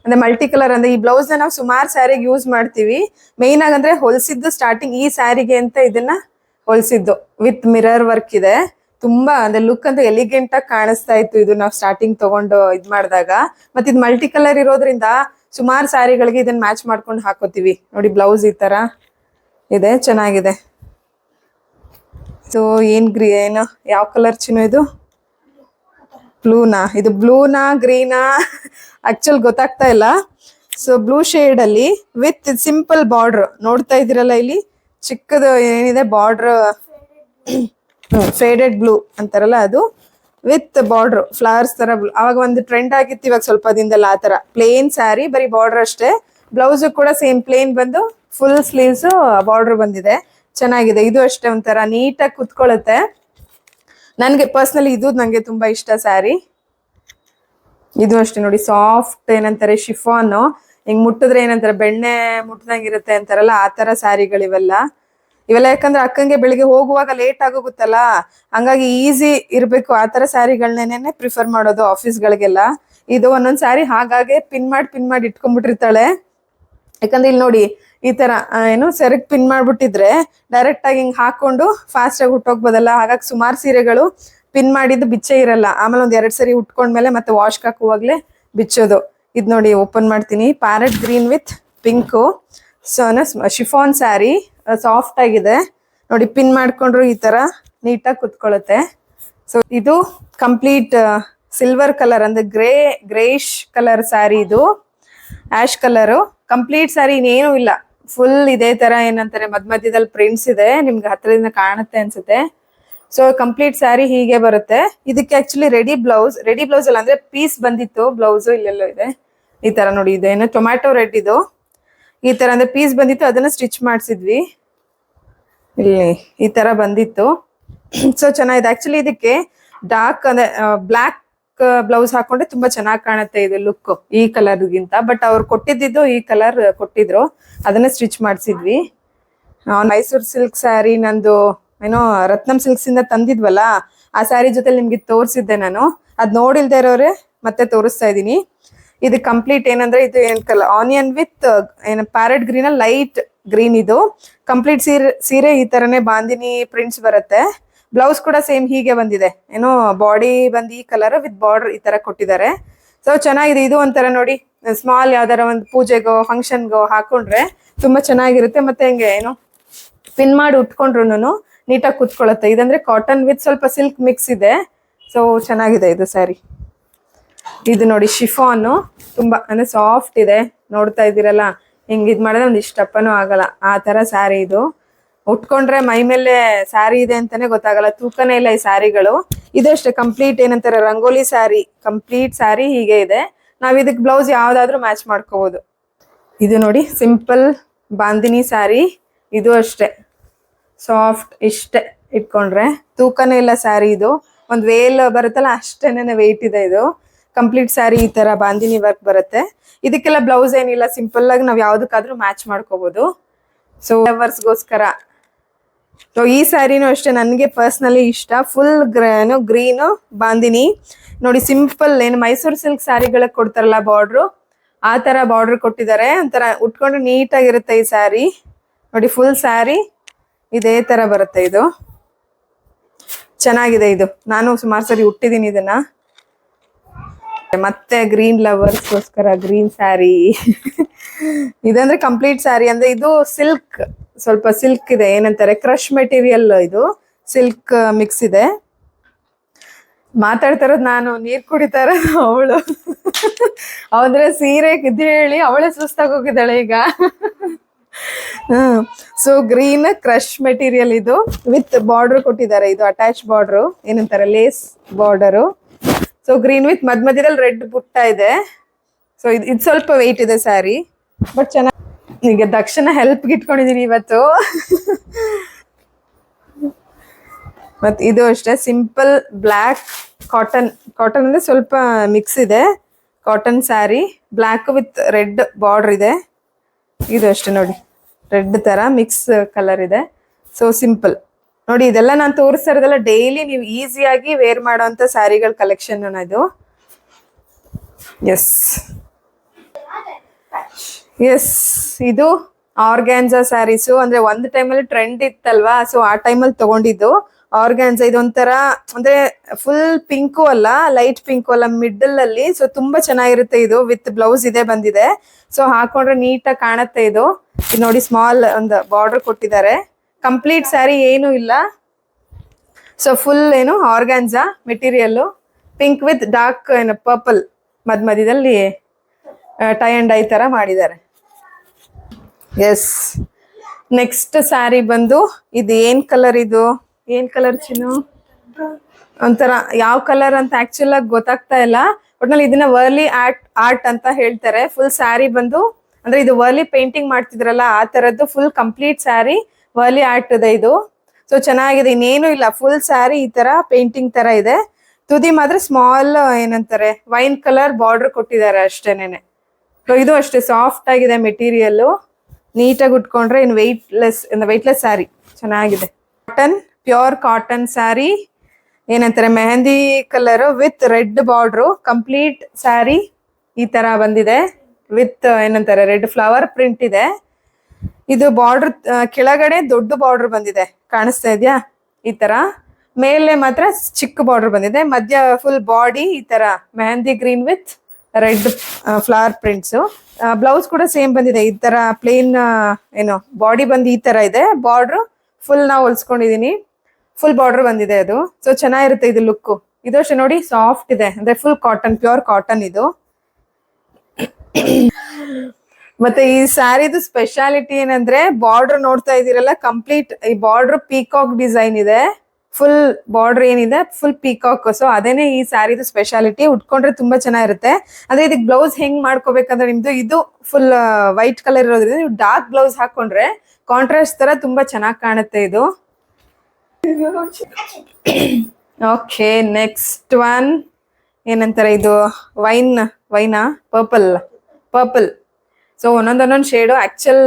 ಅಂದ್ರೆ ಮಲ್ಟಿ ಕಲರ್. ಅಂದ್ರೆ ಈ ಬ್ಲೌಸ್ ನಾವು ಸುಮಾರು ಸ್ಯಾರಿಗೆ ಯೂಸ್ ಮಾಡ್ತೀವಿ. ಮೇನ್ ಆಗಿ ಅಂದ್ರೆ ಹೊಲ್ಸಿದ್ದು ಸ್ಟಾರ್ಟಿಂಗ್ ಈ ಸ್ಯಾರಿಗೆ ಅಂತ ಇದನ್ನ ಹೊಲ್ಸಿದ್ದು ವಿತ್ ಮಿರರ್ ವರ್ಕ್ ಇದೆ. ತುಂಬಾ ಅಂದ್ರೆ ಲುಕ್ ಅಂತ ಎಲಿಗೆಂಟ್ ಆಗಿ ಕಾಣಿಸ್ತಾ ಇತ್ತು ಇದು ನಾವು ಸ್ಟಾರ್ಟಿಂಗ್ ತಗೊಂಡು ಇದ್ ಮಾಡಿದಾಗ. ಮತ್ತೆ ಇದು ಮಲ್ಟಿ ಕಲರ್ ಇರೋದ್ರಿಂದ ಸುಮಾರು ಸ್ಯಾರಿಗಳಿಗೆ ಇದನ್ನ ಮ್ಯಾಚ್ ಮಾಡ್ಕೊಂಡು ಹಾಕೋತೀವಿ. ನೋಡಿ ಬ್ಲೌಸ್ ಈ ತರ ಇದೆ, ಚೆನ್ನಾಗಿದೆ. ಸೊ ಏನು ಯಾವ ಕಲರ್ ಚಿನ್ನು ಇದು? ಇದು ಬ್ಲೂನಾ ಗ್ರೀನಾ ಆಕ್ಚುಲ್ ಗೊತ್ತಾಗ್ತಾ ಇಲ್ಲ. ಸೊ ಬ್ಲೂ ಶೇಡ್ ಅಲ್ಲಿ ವಿತ್ ಸಿಂಪಲ್ ಬಾರ್ಡರ್ ನೋಡ್ತಾ ಇದೀರಲ್ಲ, ಇಲ್ಲಿ ಚಿಕ್ಕದು ಏನಿದೆ ಬಾರ್ಡರ್, ಫೇಡೆಡ್ ಬ್ಲೂ ಅಂತಾರಲ್ಲ ಅದು, ವಿತ್ ಬಾರ್ಡರ್ ಫ್ಲವರ್ಸ್ ತರ. ಅವಾಗ ಒಂದು ಟ್ರೆಂಡ್ ಆಗಿತ್ತು, ಇವಾಗ ಸ್ವಲ್ಪ ದಿನದಲ್ಲ ಆ ತರ. ಪ್ಲೇನ್ ಸ್ಯಾರಿ ಬರೀ ಬಾರ್ಡರ್ ಅಷ್ಟೇ. ಬ್ಲೌಸ್ ಕೂಡ ಸೇಮ್ ಪ್ಲೇನ್ ಬಂದು ಫುಲ್ ಸ್ಲೀವ್ಸ್ ಬಾರ್ಡರ್ ಬಂದಿದೆ, ಚೆನ್ನಾಗಿದೆ. ಇದು ಅಷ್ಟೇ ಒಂಥರ ನೀಟಾಗಿ ಕುತ್ಕೊಳ್ಳುತ್ತೆ. ನನಗೆ ಪರ್ಸ್ನಲಿ ಇದು ನಂಗೆ ತುಂಬಾ ಇಷ್ಟ ಸ್ಯಾರಿ. ಇದು ಅಷ್ಟೇ ನೋಡಿ, ಸಾಫ್ಟ್ ಏನಂತಾರೆ ಶಿಫಾನ್, ಹಿಂಗ್ ಮುಟ್ಟಿದ್ರೆ ಏನಂತಾರೆ ಬೆಣ್ಣೆ ಮುಟ್ಟದಂಗಿರುತ್ತೆ ಅಂತಾರಲ್ಲ ಆ ತರ ಸ್ಯಾರಿಗಳಿವೆಲ್ಲ. ಯಾಕಂದ್ರೆ ಅಕ್ಕಂಗೆ ಬೆಳಿಗ್ಗೆ ಹೋಗುವಾಗ ಲೇಟ್ ಆಗೋಗುತ್ತಲ್ಲ, ಹಂಗಾಗಿ ಈಸಿ ಇರ್ಬೇಕು ಆ ತರ ಸ್ಯಾರಿಗಳನ್ನೇನೆ ಪ್ರಿಫರ್ ಮಾಡೋದು ಆಫೀಸ್ಗಳಿಗೆಲ್ಲ. ಇದು ಒಂದೊಂದ್ ಸ್ಯಾರಿ ಹಾಗಾಗಿ ಪಿನ್ ಮಾಡಿ ಇಟ್ಕೊಂಡ್ಬಿಟ್ಟಿರ್ತಾಳೆ. ಯಾಕಂದ್ರೆ ಇಲ್ಲಿ ನೋಡಿ ಈ ತರ ಸೆರಗ್ ಪಿನ್ ಮಾಡ್ಬಿಟ್ಟಿದ್ರೆ ಡೈರೆಕ್ಟ್ ಆಗಿ ಹಿಂಗ್ ಹಾಕೊಂಡು ಫಾಸ್ಟ್ ಆಗಿ ಹುಟ್ಟೋಗ್ಬೋದಲ್ಲ. ಹಾಗಾಗಿ ಸುಮಾರು ಸೀರೆಗಳು ಪಿನ್ ಮಾಡಿದ್ದು ಬಿಚ್ಚೇ ಇರಲ್ಲ. ಆಮೇಲೆ ಒಂದ್ 2 ಸರಿ ಉಟ್ಕೊಂಡ್ಮೇಲೆ ಮತ್ತೆ ವಾಶ್ ಹಾಕುವಾಗ್ಲೇ ಬಿಚ್ಚೋದು. ಇದ್ ನೋಡಿ ಓಪನ್ ಮಾಡ್ತೀನಿ. Parrot green with pink chiffon sari, soft ಆಗಿದೆ ನೋಡಿ. ಪಿನ್ ಮಾಡ್ಕೊಂಡ್ರು ಈ ತರ ನೀಟಾಗಿ ಕುತ್ಕೊಳ್ಳುತ್ತೆ. ಸೊ ಇದು ಕಂಪ್ಲೀಟ್ ಸಿಲ್ವರ್ ಕಲರ್ ಅಂದ್ರೆ ಗ್ರೇಶ್ ಕಲರ್ ಸ್ಯಾರಿ. ಇದು ಆಶ್ ಕಲರು ಕಂಪ್ಲೀಟ್ ಸ್ಯಾರಿ, ಇನ್ನೇನು ಇಲ್ಲ. ಫುಲ್ ಇದೇ ತರ ಏನಂತಾರೆ ಮಧ್ಯದಲ್ಲಿ ಪ್ರಿಂಟ್ಸ್ ಇದೆ, ನಿಮ್ಗೆ ಹತ್ರದಿಂದ ಕಾಣುತ್ತೆ ಅನ್ಸುತ್ತೆ. ಸೊ ಕಂಪ್ಲೀಟ್ ಸ್ಯಾರಿ ಹೀಗೆ ಬರುತ್ತೆ. ಇದಕ್ಕೆ ಆಕ್ಚುಲಿ ರೆಡಿ ಬ್ಲೌಸ್ ಅಲ್ಲ, ಅಂದ್ರೆ ಪೀಸ್ ಬಂದಿತ್ತು ಬ್ಲೌಸ್. ಇಲ್ಲೆಲ್ಲೋ ಇದೆ ಈ ತರ ನೋಡಿ. ಇದೇನು ಟೊಮ್ಯಾಟೊ ರೆಡ್, ಇದು ಈ ತರ ಅಂದ್ರೆ ಪೀಸ್ ಬಂದಿತ್ತು, ಅದನ್ನ ಸ್ಟಿಚ್ ಮಾಡಿಸಿದ್ವಿ. ಇಲ್ಲಿ ಈ ತರ ಬಂದಿತ್ತು. ಸೊ ಚೆನ್ನಾಗಿದೆ. ಆಕ್ಚುಲಿ ಇದಕ್ಕೆ ಡಾರ್ಕ್ ಅಂದ್ರೆ ಬ್ಲಾಕ್ ಬ್ಲೌಸ್ ಹಾಕೊಂಡ್ರೆ ತುಂಬಾ ಚೆನ್ನಾಗಿ ಕಾಣುತ್ತೆ ಇದು ಲುಕ್ ಈ ಕಲರ್ಗಿಂತ. ಬಟ್ ಅವ್ರು ಕೊಟ್ಟಿದ್ದು ಈ ಕಲರ್ ಕೊಟ್ಟಿದ್ರು, ಅದನ್ನ ಸ್ಟಿಚ್ ಮಾಡಿಸಿದ್ವಿ. ಮೈಸೂರ್ ಸಿಲ್ಕ್ ಸ್ಯಾರಿ ನಂದು ರತ್ನಂ ಸಿಲ್ಕ್ಸ್ ಇಂದ ತಂದಿದ್ವಲ್ಲ, ಆ ಸ್ಯಾರಿ ಜೊತೆ ನಿಮ್ಗೆ ತೋರಿಸಿದ್ದೆ ನಾನು. ಅದ್ ನೋಡಿಲ್ದೇ ಇರೋರೆ ಮತ್ತೆ ತೋರಿಸ್ತಾ ಇದೀನಿ. ಇದು ಕಂಪ್ಲೀಟ್ ಏನಂದ್ರೆ ಇದು ಏನ್ ಕಲರ್ ಆನಿಯನ್ ವಿತ್ ಏನ್ ಪ್ಯಾರೆಟ್ ಗ್ರೀನ್ ಲೈಟ್ ಗ್ರೀನ್. ಇದು ಕಂಪ್ಲೀಟ್ ಸೀರೆ ಈ ತರನೇ ಬಾಂದಿನಿ ಪ್ರಿಂಟ್ಸ್ ಬರುತ್ತೆ. ಬ್ಲೌಸ್ ಕೂಡ ಸೇಮ್ ಹೀಗೆ ಬಂದಿದೆ, ಏನೋ ಬಾಡಿ ಬಂದು ಈ ಕಲರ್ ವಿತ್ ಬಾರ್ಡರ್ ಈ ತರ ಕೊಟ್ಟಿದ್ದಾರೆ. ಸೊ ಚೆನ್ನಾಗಿದೆ. ಇದು ಒಂಥರ ನೋಡಿ ಸ್ಮಾಲ್ ಯಾವ್ದಾರ ಒಂದು ಪೂಜೆಗೋ ಫಂಕ್ಷನ್ಗೋ ಹಾಕೊಂಡ್ರೆ ತುಂಬಾ ಚೆನ್ನಾಗಿರುತ್ತೆ. ಮತ್ತೆ ಹೆಂಗೆ ಏನು ಪಿನ್ ಮಾಡಿ ಉಟ್ಕೊಂಡ್ರು ನೀಟಾಗಿ ಕುತ್ಕೊಳ್ಳುತ್ತೆ. ಇದಂದ್ರೆ ಕಾಟನ್ ವಿತ್ ಸ್ವಲ್ಪ ಸಿಲ್ಕ್ ಮಿಕ್ಸ್ ಇದೆ. ಸೊ ಚೆನ್ನಾಗಿದೆ ಇದು ಸ್ಯಾರಿ. ಇದು ನೋಡಿ ಶಿಫಾನು, ತುಂಬಾ ಅಂದ್ರೆ ಸಾಫ್ಟ್ ಇದೆ. ನೋಡ್ತಾ ಇದ್ದೀರಲ್ಲ, ಹಿಂಗ್ ಇದ್ ಮಾಡಿದ್ರೆ ಒಂದ್ ಇಷ್ಟಪ್ಪನೂ ಆಗಲ್ಲ ಆ ತರ ಸ್ಯಾರಿ. ಇದು ಉಟ್ಕೊಂಡ್ರೆ ಮೈ ಮೇಲೆ ಸ್ಯಾರಿ ಇದೆ ಅಂತಾನೆ ಗೊತ್ತಾಗಲ್ಲ, ತೂಕನೇ ಇಲ್ಲ ಈ ಸ್ಯಾರಿಗಳು. ಇದಷ್ಟೇ ಕಂಪ್ಲೀಟ್ ಏನಂತಾರೆ ರಂಗೋಲಿ ಸ್ಯಾರಿ, ಕಂಪ್ಲೀಟ್ ಸ್ಯಾರಿ ಹೀಗೆ ಇದೆ. ನಾವ್ ಇದಕ್ ಬ್ಲೌಸ್ ಯಾವ್ದಾದ್ರು ಮ್ಯಾಚ್ ಮಾಡ್ಕೋಬಹುದು. ಇದು ನೋಡಿ ಸಿಂಪಲ್ ಬಾಂದಿನಿ ಸ್ಯಾರಿ. ಇದು ಅಷ್ಟೇ ಸಾಫ್ಟ್, ಇಷ್ಟೇ ಇಟ್ಕೊಂಡ್ರೆ ತೂಕನೇ ಇಲ್ಲ ಸ್ಯಾರಿ. ಇದು ಒಂದ್ ವೇಲ್ ಬರುತ್ತಲ್ಲ ಅಷ್ಟೇನೆ ವೆಯ್ಟ್ ಇದೆ. ಇದು ಕಂಪ್ಲೀಟ್ ಸ್ಯಾರಿ ಈ ತರ ಬಾಂದಿನಿ ವರ್ಕ್ ಬರುತ್ತೆ. ಇದಕ್ಕೆಲ್ಲ ಬ್ಲೌಸ್ ಏನಿಲ್ಲ, ಸಿಂಪಲ್ ಆಗಿ ನಾವ್ ಯಾವ್ದಕ್ಕಾದ್ರೂ ಮ್ಯಾಚ್ ಮಾಡ್ಕೋಬಹುದು. ಸೊ ಲವರ್ಸ್ಗೋಸ್ಕರ. ಸೊ ಈ ಸ್ಯಾರಿನೂ ಅಷ್ಟೇ ನನಗೆ ಪರ್ಸ್ನಲಿ ಇಷ್ಟ. ಫುಲ್ ಗ್ರೀನು ಬಾಂದಿನಿ ನೋಡಿ, ಸಿಂಪಲ್ ಏನು ಮೈಸೂರು ಸಿಲ್ಕ್ ಸ್ಯಾರಿಗಳಿಗೆ ಕೊಡ್ತಾರಲ್ಲ ಬಾರ್ಡ್ರು, ಆ ತರ ಬಾರ್ಡರ್ ಕೊಟ್ಟಿದ್ದಾರೆ. ಒಂಥರ ಉಟ್ಕೊಂಡ್ರೆ ನೀಟಾಗಿರುತ್ತೆ ಈ ಸ್ಯಾರಿ. ನೋಡಿ ಫುಲ್ ಸ್ಯಾರಿ ಇದೇ ತರ ಬರುತ್ತೆ. ಇದು ಚೆನ್ನಾಗಿದೆ. ಇದು ನಾನು ಸುಮಾರು ಸರಿ ಉಟ್ಟಿದ್ದೀನಿ ಇದನ್ನ. ಮತ್ತೆ ಗ್ರೀನ್ ಲವರ್ಸ್ಗೋಸ್ಕರ ಗ್ರೀನ್ ಸ್ಯಾರಿ. ಇದಂದ್ರೆ ಕಂಪ್ಲೀಟ್ ಸ್ಯಾರಿ. ಅಂದ್ರೆ ಇದು ಸಿಲ್ಕ್, ಸ್ವಲ್ಪ ಸಿಲ್ಕ್ ಇದೆ, ಏನಂತಾರೆ ಕ್ರಶ್ ಮೆಟೀರಿಯಲ್. ಇದು ಸಿಲ್ಕ್ ಮಿಕ್ಸ್ ಇದೆ. ಮಾತಾಡ್ತಾ ಇರೋದು ನಾನು, ನೀರ್ ಕುಡಿತಾ ಇರೋದು ಅವಳು. ಅಂದ್ರೆ ಸೀರೆ ಇದ್ದು ಹೇಳಿ ಅವಳೇ ಸುಸ್ತಾಗಿ ಹೋಗಿದ್ದಾಳೆ ಈಗ. ಸೊ ಗ್ರೀನ್ ಕ್ರಶ್ ಮೆಟೀರಿಯಲ್ ಇದು ವಿತ್ ಬಾರ್ಡರ್ ಕೊಟ್ಟಿದ್ದಾರೆ. ಇದು ಅಟ್ಯಾಚ್ ಬಾರ್ಡರ್, ಏನಂತಾರೆ lace border. So green with ಮಧ್ಯದಲ್ಲಿ ರೆಡ್ ಬುಟ್ಟ ಇದೆ. ಸೊ ಇದು ಸ್ವಲ್ಪ ವೆಯ್ಟ್ ಇದೆ ಸ್ಯಾರಿ, ಬಟ್ ಚೆನ್ನಾಗಿ. ಈಗ ದಕ್ಷಿಣ ಹೆಲ್ಪ್ಗೆ ಇಟ್ಕೊಂಡಿದೀನಿ ಇವತ್ತು. ಮತ್ ಇದು ಅಷ್ಟೇ ಸಿಂಪಲ್ ಬ್ಲ್ಯಾಕ್ ಕಾಟನ್. ಕಾಟನ್ ಅಂದ್ರೆ ಸ್ವಲ್ಪ ಮಿಕ್ಸ್ ಇದೆ. Cotton sari, black with red border ಇದೆ. ಇದು ಅಷ್ಟೇ ನೋಡಿ, ರೆಡ್ ತರ ಮಿಕ್ಸ್ ಕಲರ್ ಇದೆ. ಸೊ ಸಿಂಪಲ್ ನೋಡಿ. ಇದೆಲ್ಲ ನಾನು ತೋರಿಸ್ತಾ ಇರೋದೆಲ್ಲ ಡೈಲಿ ನೀವು ಈಸಿಯಾಗಿ ವೇರ್ ಮಾಡೋಂಥ ಸ್ಯಾರಿಗಳ ಕಲೆಕ್ಷನ್ ಇದು. ಎಸ್ ಎಸ್, ಇದು ಆರ್ಗ್ಯಾನ್ಸಾ ಸ್ಯಾರೀಸು. ಅಂದ್ರೆ ಒಂದು ಟೈಮಲ್ಲಿ ಟ್ರೆಂಡ್ ಇತ್ತಲ್ವಾ, ಸೊ ಆ ಟೈಮಲ್ಲಿ ತಗೊಂಡಿದ್ದು ಆರ್ಗ್ಯಾನ್ಸಾ. ಇದೊಂಥರ ಅಂದ್ರೆ ಫುಲ್ ಪಿಂಕು ಅಲ್ಲ, ಲೈಟ್ ಪಿಂಕು ಅಲ್ಲ, ಮಿಡಲ್ ಅಲ್ಲಿ. ಸೊ ತುಂಬಾ ಚೆನ್ನಾಗಿರುತ್ತೆ. ಇದು ವಿತ್ ಬ್ಲೌಸ್ ಇದೆ ಬಂದಿದೆ. ಸೊ ಹಾಕೊಂಡ್ರೆ ನೀಟಾಗಿ ಕಾಣುತ್ತೆ. ಇದು ನೋಡಿ ಸ್ಮಾಲ್ ಒಂದು ಬಾರ್ಡರ್ ಕೊಟ್ಟಿದ್ದಾರೆ. ಕಂಪ್ಲೀಟ್ ಸ್ಯಾರಿ ಏನು ಇಲ್ಲ. ಸೊ ಫುಲ್ ಏನು organza material, pink with dark ಏನು ಪರ್ಪಲ್ ಮಧ್ಯದಲ್ಲಿ ಟೈ ಅಂಡ್ ಡೈ ತರ ಮಾಡಿದ್ದಾರೆ. ಎಸ್, ನೆಕ್ಸ್ಟ್ ಸ್ಯಾರಿ ಬಂದು ಇದು ಏನ್ ಕಲರ್, ಇದು ಏನ್ ಕಲರ್ ಚಿನ್ನು? ಒಂಥರ ಯಾವ ಕಲರ್ ಅಂತ ಆಕ್ಚುಲ್ ಆಗಿ ಗೊತ್ತಾಗ್ತಾ ಇಲ್ಲ. ಒಟ್ನಲ್ಲಿ ಇದನ್ನ ವರ್ಲಿ ಆರ್ಟ್ ಅಂತ ಹೇಳ್ತಾರೆ. ಫುಲ್ ಸ್ಯಾರಿ ಬಂದು ಅಂದ್ರೆ ಇದು ವರ್ಲಿ ಪೇಂಟಿಂಗ್ ಮಾಡ್ತಿದ್ರಲ್ಲ ಆ ತರದ್ದು full complete sari Warli art ಇದೆ ಇದು. ಸೊ ಚೆನ್ನಾಗಿದೆ. ಇನ್ನೇನು ಇಲ್ಲ, ಫುಲ್ ಸ್ಯಾರಿ ಈ ತರ ಪೇಂಟಿಂಗ್ ತರ ಇದೆ. ತುದಿ ಮಾತ್ರ ಸ್ಮಾಲ್ ಏನಂತಾರೆ ವೈನ್ ಕಲರ್ ಬಾರ್ಡರ್ ಕೊಟ್ಟಿದ್ದಾರೆ ಅಷ್ಟೇನೆ. ಸೊ ಇದು ಅಷ್ಟೇ ಸಾಫ್ಟ್ ಆಗಿದೆ ಮೆಟೀರಿಯಲ್. ನೀಟಾಗಿ ಉಟ್ಕೊಂಡ್ರೆ ಇನ್ ವೆಯ್ಟ್ಲೆಸ್ ಸ್ಯಾರಿ ಚೆನ್ನಾಗಿದೆ. ಕಾಟನ್, ಪ್ಯೂರ್ ಕಾಟನ್ ಸ್ಯಾರಿ, ಏನಂತಾರೆ mehndi colour with red border. Complete sari ಈ ತರ ಬಂದಿದೆ ವಿತ್ ಏನಂತಾರೆ ರೆಡ್ ಫ್ಲವರ್ ಪ್ರಿಂಟ್ ಇದೆ. ಇದು ಬಾರ್ಡರ್ ಕೆಳಗಡೆ ದೊಡ್ಡ ಬಾರ್ಡರ್ ಬಂದಿದೆ, ಕಾಣಿಸ್ತಾ ಇದೆಯಾ? ಈ ತರ ಮೇಲೆ ಮಾತ್ರ ಚಿಕ್ಕ ಬಾರ್ಡರ್ ಬಂದಿದೆ. ಮಧ್ಯ ಫುಲ್ ಬಾಡಿ ಈ ತರ mehndi green with red flower prints. Blouse ಕೂಡ ಸೇಮ್ ಬಂದಿದೆ. ಈ ತರ ಪ್ಲೇನ್ ಏನು ಬಾಡಿ ಬಂದು ಈ ತರ ಇದೆ. ಬಾರ್ಡರ್ ಫುಲ್ ನಾವು ಹೊಲ್ಸ್ಕೊಂಡಿದೀನಿ, ಫುಲ್ ಬಾರ್ಡರ್ ಬಂದಿದೆ ಅದು. ಸೊ ಚೆನ್ನಾಗಿರುತ್ತೆ ಇದು ಲುಕ್. ಇದು ಅಷ್ಟೇ ನೋಡಿ ಸಾಫ್ಟ್ ಇದೆ, ಅಂದ್ರೆ ಫುಲ್ ಕಾಟನ್, ಪ್ಯೂರ್ ಕಾಟನ್ ಇದು. ಮತ್ತೆ ಈ ಸ್ಯಾರಿದು ಸ್ಪೆಷಾಲಿಟಿ ಏನಂದ್ರೆ ಬಾರ್ಡರ್ ನೋಡ್ತಾ ಇದೀರಲ್ಲ, ಕಂಪ್ಲೀಟ್ ಈ ಬಾರ್ಡರ್ ಪೀಕಾಕ್ ಡಿಸೈನ್ ಇದೆ. ಫುಲ್ ಬಾರ್ಡರ್ ಏನಿದೆ ಫುಲ್ ಪೀಕಾಕ್. ಸೊ ಅದೇನೆ ಈ ಸ್ಯಾರಿದು ಸ್ಪೆಷಾಲಿಟಿ. ಉಟ್ಕೊಂಡ್ರೆ ತುಂಬಾ ಚೆನ್ನಾಗಿರುತ್ತೆ. ಅಂದ್ರೆ ಇದಕ್ಕೆ ಬ್ಲೌಸ್ ಹೆಂಗ್ ಮಾಡ್ಕೋಬೇಕಂದ್ರೆ ನಿಮ್ದು ಇದು ಫುಲ್ ವೈಟ್ ಕಲರ್ ಇರೋದ್ರಿಂದ ನೀವು ಡಾರ್ಕ್ ಬ್ಲೌಸ್ ಹಾಕೊಂಡ್ರೆ ಕಾಂಟ್ರಾಸ್ಟ್ ತರ ತುಂಬಾ ಚೆನ್ನಾಗಿ ಕಾಣುತ್ತೆ ಇದು. ಓಕೆ, ನೆಕ್ಸ್ಟ್ ಒನ್ ಏನಂತಾರೆ ಇದು ವೈನಾ ಪರ್ಪಲ್. ಸೊ ಒಂದೊಂದು ಶೇಡು ಆಕ್ಚುಲ್